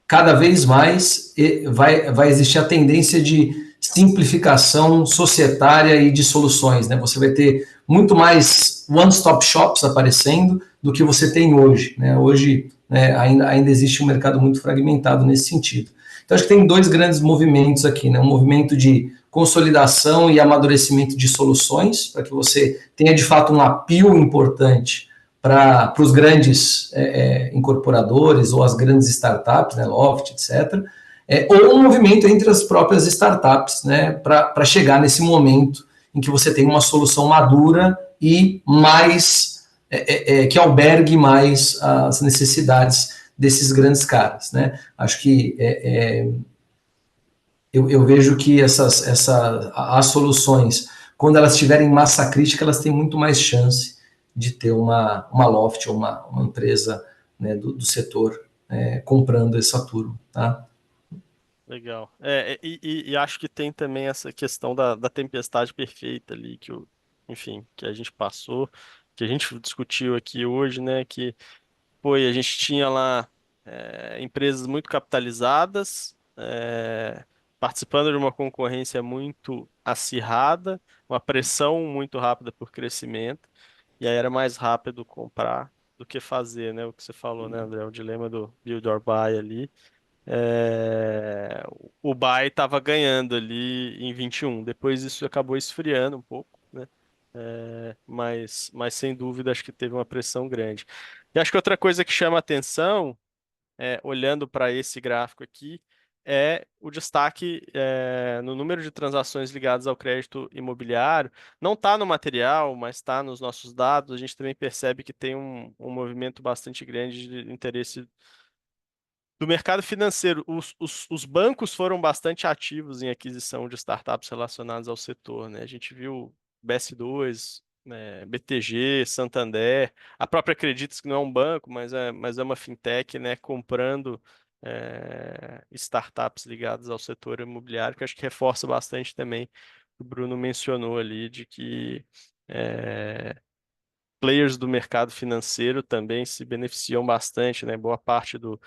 cada vez mais vai existir a tendência de simplificação societária e de soluções, né? Você vai ter muito mais one-stop shops aparecendo do que você tem hoje, né? Hoje, né, ainda existe um mercado muito fragmentado nesse sentido. Então, acho que tem dois grandes movimentos aqui, né? Um movimento de consolidação e amadurecimento de soluções, para que você tenha, de fato, um apelo importante para os grandes incorporadores ou as grandes startups, né, Loft, etc., ou um movimento entre as próprias startups, né, para chegar nesse momento em que você tem uma solução madura e mais que albergue mais as necessidades desses grandes caras, né? Acho que eu vejo que as soluções, quando elas tiverem massa crítica, elas têm muito mais chance de ter uma Loft ou uma empresa, né, do setor comprando essa turma, tá?
Legal. E acho que tem também essa questão da tempestade perfeita ali, enfim, que a gente passou, que a gente discutiu aqui hoje, né? Que foi, a gente tinha lá empresas muito capitalizadas, participando de uma concorrência muito acirrada, uma pressão muito rápida por crescimento, e aí era mais rápido comprar do que fazer, né? O que você falou, né, André? O dilema do build or buy ali. O buy estava ganhando ali em 21. Depois isso acabou esfriando um pouco, né? Mas sem dúvida acho que teve uma pressão grande. E acho que outra coisa que chama atenção, olhando para esse gráfico aqui, é o destaque no número de transações ligadas ao crédito imobiliário. Não está no material, mas está nos nossos dados. A gente também percebe que tem um movimento bastante grande de interesse do mercado financeiro. Os bancos foram bastante ativos em aquisição de startups relacionadas ao setor, né? A gente viu BS2, né, BTG, Santander, a própria Creditas, que não é um banco, mas é uma fintech, né, comprando startups ligadas ao setor imobiliário, que acho que reforça bastante também o que o Bruno mencionou ali, de que players do mercado financeiro também se beneficiam bastante, né? Boa parte do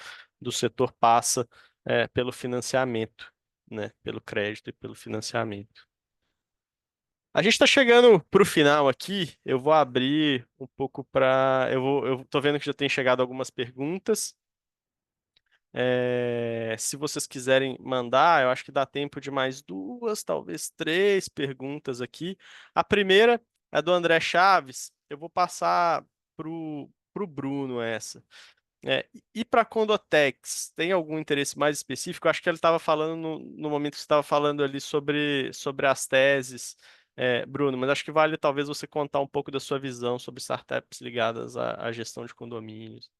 setor passa pelo financiamento, né? Pelo crédito e pelo financiamento. A gente está chegando para o final aqui. Eu vou abrir um pouco para. Eu tô vendo que já tem chegado algumas perguntas. Se vocês quiserem mandar, eu acho que dá tempo de mais duas, talvez três perguntas aqui. A primeira é do André Chaves. Eu vou passar pro Bruno essa. E para a Condotex, tem algum interesse mais específico? Eu acho que ele estava falando no momento que você estava falando ali sobre as teses, Bruno, mas acho que vale talvez você contar um pouco da sua visão sobre startups ligadas à gestão de condomínios.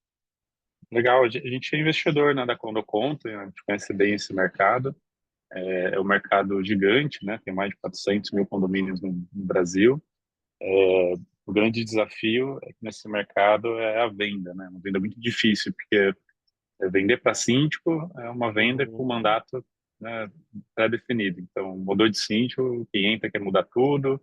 Legal, a gente é investidor, né, da Condoconto, a gente conhece bem esse mercado. É um mercado gigante, né? Tem mais de 400 mil condomínios no Brasil. O grande desafio é que nesse mercado é a venda, né? Uma venda muito difícil, porque vender para síndico é uma venda com
Uhum,
mandato, né, pré-definido. Então, mudou de síndico, o cliente quer mudar tudo.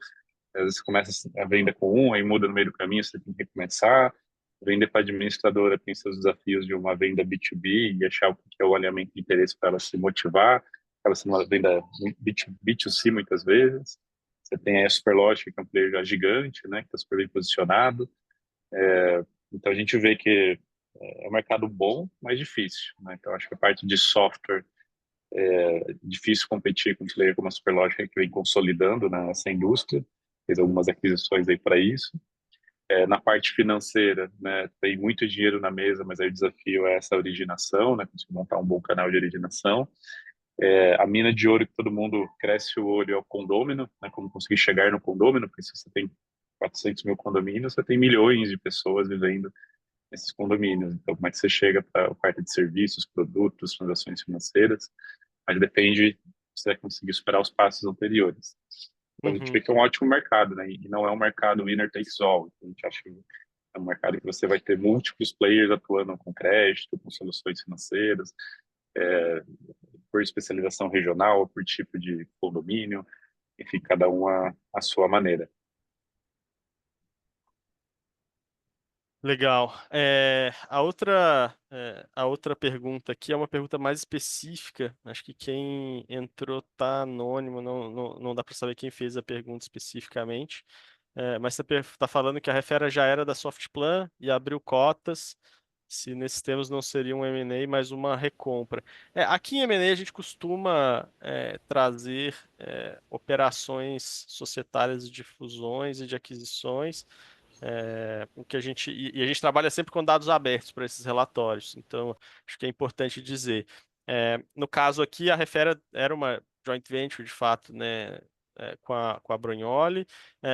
Às vezes você começa a venda com um, aí muda no meio do caminho, você tem que recomeçar. Vender para administradora tem seus desafios de uma venda B2B e achar o que é o alinhamento de interesse para ela se motivar. Ela ser uma venda B2C muitas vezes. Você tem a Superlógica, que é um player já gigante, né, que está super bem posicionado. Então a gente vê que é um mercado bom, mas difícil, né? Então acho que a parte de software é difícil competir com um player como a Superlógica, que vem consolidando nessa indústria, fez algumas aquisições aí para isso. Na parte financeira, né, tem muito dinheiro na mesa, mas aí o desafio é essa originação, né, conseguir montar um bom canal de originação. A mina de ouro que todo mundo cresce o olho é o condômino, né, como conseguir chegar no condômino, porque se você tem 400 mil condomínios, você tem milhões de pessoas vivendo nesses condomínios. Então, como é que você chega para a parte de serviços, produtos, transações financeiras? Mas depende se você vai conseguir superar os passos anteriores. Então, a gente vê
uhum,
que é um ótimo mercado, né? E não é um mercado winner takes all. Então, a gente acha que É um mercado que você vai ter múltiplos players atuando com crédito, com soluções financeiras, por especialização regional, por tipo de condomínio, enfim, cada um a sua maneira.
Legal. A outra pergunta aqui é uma pergunta mais específica. Acho que quem entrou tá anônimo, não dá para saber quem fez a pergunta especificamente. Mas você está falando que a Refera já era da Softplan e abriu cotas. Se nesses termos não seria um M&A, mas uma recompra. Aqui em M&A a gente costuma trazer operações societárias de fusões e de aquisições o que a gente trabalha sempre com dados abertos para esses relatórios, então acho que é importante dizer. No caso aqui, a Refera era uma joint venture, de fato, né, com a Brignoli,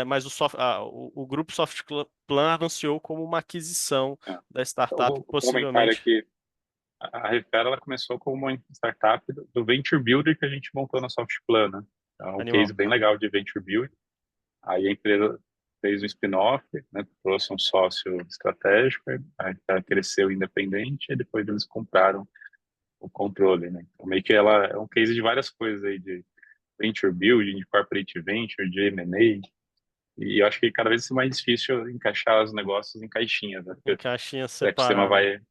mas o grupo Softplan anunciou como uma aquisição
É.
da
Então,
startup,
o comentário
possivelmente.
aqui, a Refera ela começou como uma startup do Venture Builder que a gente montou na Softplan, né? É um case
Animal.
bem legal de Venture Build. Aí a empresa fez um spin-off, né, trouxe um sócio estratégico, aí ela cresceu independente e depois eles compraram o controle, né? Então, meio que ela é um case de várias coisas aí, de venture building, de corporate venture, de M&A, e eu acho que cada vez é mais difícil encaixar os negócios em caixinhas, né?
Em
Porque
caixinhas
o ecossistema
separadas.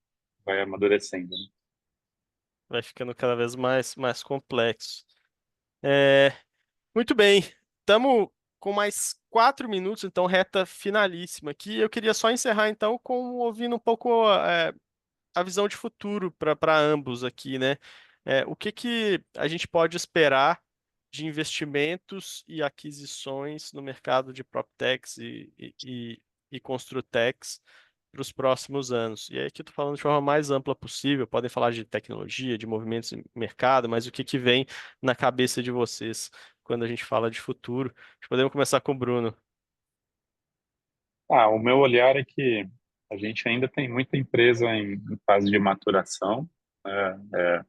vai amadurecendo, né?
Vai ficando cada vez mais complexo. É, Muito bem, estamos com mais 4 minutos, então reta finalíssima aqui. Eu queria só encerrar então com ouvindo um pouco a visão de futuro para ambos aqui, né? O que que a gente pode esperar de investimentos e aquisições no mercado de PropTechs e Construtechs para os próximos anos? E aí aqui eu estou falando de forma mais ampla possível. Podem falar de tecnologia, de movimentos em mercado, mas o que que vem na cabeça de vocês quando a gente fala de futuro? Podemos começar com o Bruno.
O meu olhar é que a gente ainda tem muita empresa em fase de maturação, né?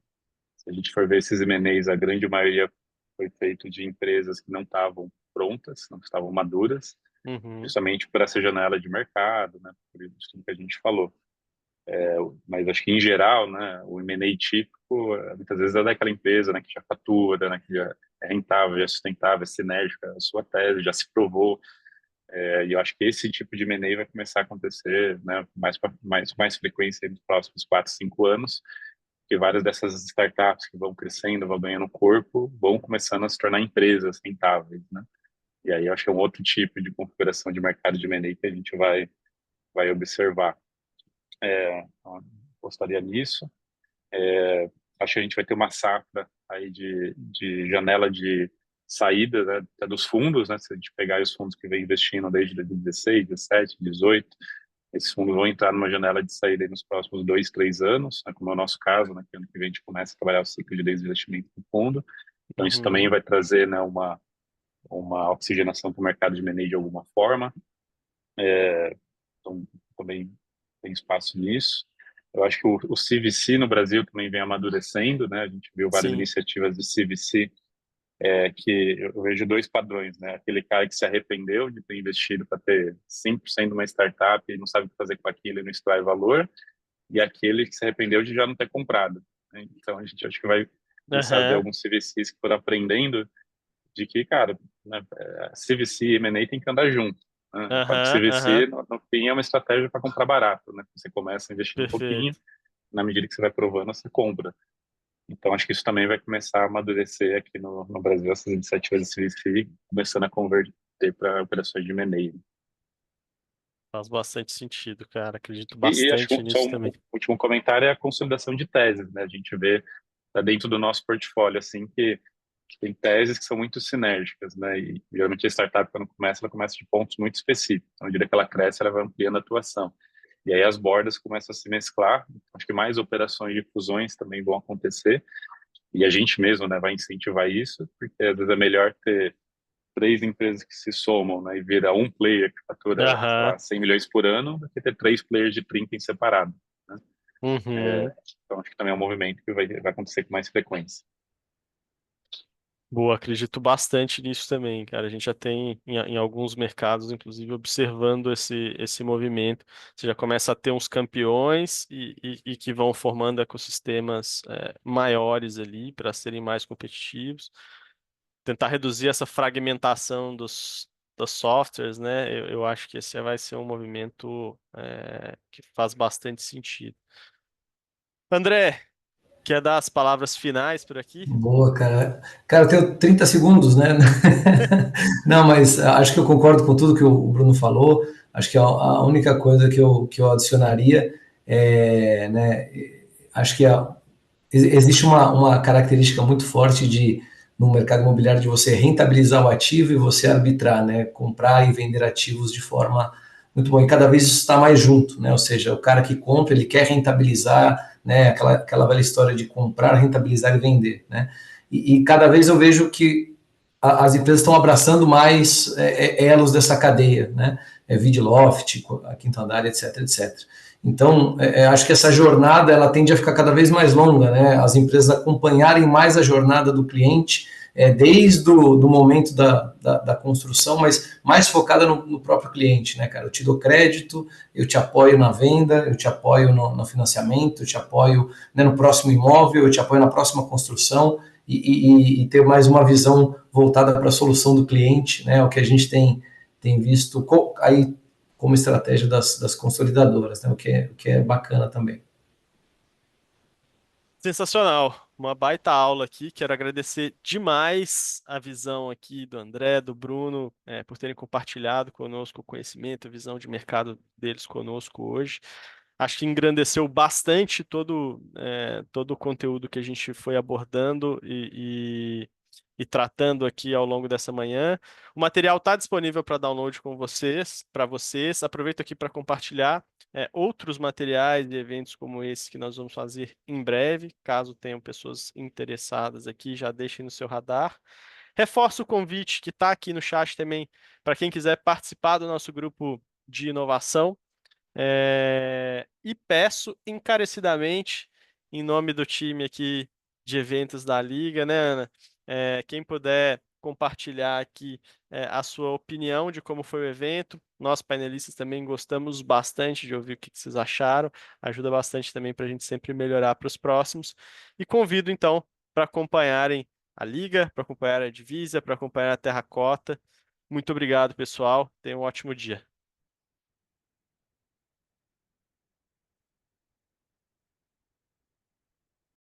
Se a gente for ver esses M&As, a grande maioria foi feito de empresas que não estavam prontas, não estavam maduras,
Uhum,
justamente por essa janela de mercado, né? Por isso que a gente falou. Mas acho que em geral, né, o M&A típico, muitas vezes é daquela empresa, né, que já fatura, né, que já é rentável, já é sustentável, é sinérgica, a sua tese já se provou. E eu acho que esse tipo de M&A vai começar a acontecer, né, mais frequência nos próximos 4, 5 anos, que várias dessas startups que vão crescendo, vão ganhando corpo, vão começando a se tornar empresas rentáveis, né? E aí eu acho que é um outro tipo de configuração de mercado de M&A que a gente vai observar. Então, apostaria nisso. Acho que a gente vai ter uma safra aí de janela de saída, né, até dos fundos, né? Se a gente pegar os fundos que vem investindo desde 2016, 17, 18, esses fundos vão entrar numa janela de saída aí nos próximos 2, 3 anos, né, como é o nosso caso, né, que ano que vem a gente começa a trabalhar o ciclo de desinvestimento do fundo. Então, isso
uhum,
também vai trazer, né, uma oxigenação para o mercado de M&A de alguma forma. Então, também tem espaço nisso. Eu acho que o CVC no Brasil também vem amadurecendo, né? A gente viu várias
sim.
iniciativas de CVC que eu vejo dois padrões, né? Aquele cara que se arrependeu de ter investido para ter 5% de uma startup e não sabe o que fazer com aquilo e não extrai valor, e aquele que se arrependeu de já não ter comprado, né? Então, a gente acho que vai começar a ver
Aham,
alguns CVCs que foram aprendendo de que, cara, né, CVC e M&A tem que andar junto, né? O próprio
aham, aham.
CVC, no fim, é uma estratégia para comprar barato, né? Você começa investindo um pouquinho,
Perfeito.
na medida que você vai provando, você compra. Então, acho que isso também vai começar a amadurecer aqui no Brasil, essas iniciativas de CVC, começando a converter para operações de M&A.
Faz bastante sentido, cara. Acredito
E acho que
bastante
só
nisso
um
também.
último comentário é a consolidação de teses, né? A gente vê tá dentro do nosso portfólio, assim, que tem teses que são muito sinérgicas, né? E geralmente a startup, quando começa, ela começa de pontos muito específicos. Então, à medida que ela cresce, ela vai ampliando a atuação. E aí as bordas começam a se mesclar. Acho que mais operações de fusões também vão acontecer. E a gente mesmo, né, vai incentivar isso, porque às vezes é melhor ter 3 empresas que se somam, né, e vira um player que fatura, sei
Aham,
lá, 100 milhões por ano, do que ter 3 players de 30 em separado, né?
uhum.
Então, acho que também é um movimento que vai acontecer com mais frequência.
Boa, acredito bastante nisso também, cara. A gente já tem em alguns mercados, inclusive, observando esse movimento. Você já começa a ter uns campeões e que vão formando ecossistemas maiores ali para serem mais competitivos. Tentar reduzir essa fragmentação dos softwares, né? Eu acho que esse vai ser um movimento que faz bastante sentido. André, quer dar as palavras finais por aqui?
Boa, cara. Cara, eu tenho 30 segundos, né? Não, mas acho que eu concordo com tudo que o Bruno falou. Acho que a única coisa que eu adicionaria é, né, acho que existe uma característica muito forte no mercado imobiliário de você rentabilizar o ativo e você arbitrar, né? Comprar e vender ativos de forma muito boa. E cada vez isso está mais junto, né? Ou seja, o cara que compra, ele quer rentabilizar, né? Aquela velha história de comprar, rentabilizar e vender, né? E cada vez eu vejo que as empresas estão abraçando mais elos dessa cadeia, né? Vidloft, a Quinto Andar, etc, etc. Então, acho que essa jornada ela tende a ficar cada vez mais longa, né? As empresas acompanharem mais a jornada do cliente, desde do momento da construção, mas mais focada no próprio cliente, né, cara? Eu te dou crédito, eu te apoio na venda, eu te apoio no financiamento, eu te apoio, né, no próximo imóvel, eu te apoio na próxima construção e ter mais uma visão voltada para a solução do cliente, né? O que a gente tem visto aí como estratégia das consolidadoras, né? O que é bacana também.
Sensacional, uma baita aula aqui. Quero agradecer demais a visão aqui do André, do Bruno, por terem compartilhado conosco o conhecimento, a visão de mercado deles conosco hoje. Acho que engrandeceu bastante todo o conteúdo que a gente foi abordando e tratando aqui ao longo dessa manhã. O material está disponível para download com vocês, para vocês. Aproveito aqui para compartilhar outros materiais e eventos como esse que nós vamos fazer em breve. Caso tenham pessoas interessadas aqui, já deixem no seu radar. Reforço o convite que está aqui no chat também para quem quiser participar do nosso grupo de inovação. E peço encarecidamente, em nome do time aqui de eventos da Liga, né, Ana? Quem puder compartilhar aqui a sua opinião de como foi o evento. Nós, painelistas, também gostamos bastante de ouvir o que vocês acharam. Ajuda bastante também para a gente sempre melhorar para os próximos. E convido, então, para acompanharem a Liga, para acompanhar a Divisa, para acompanhar a Terracota. Muito obrigado, pessoal. Tenham um ótimo dia.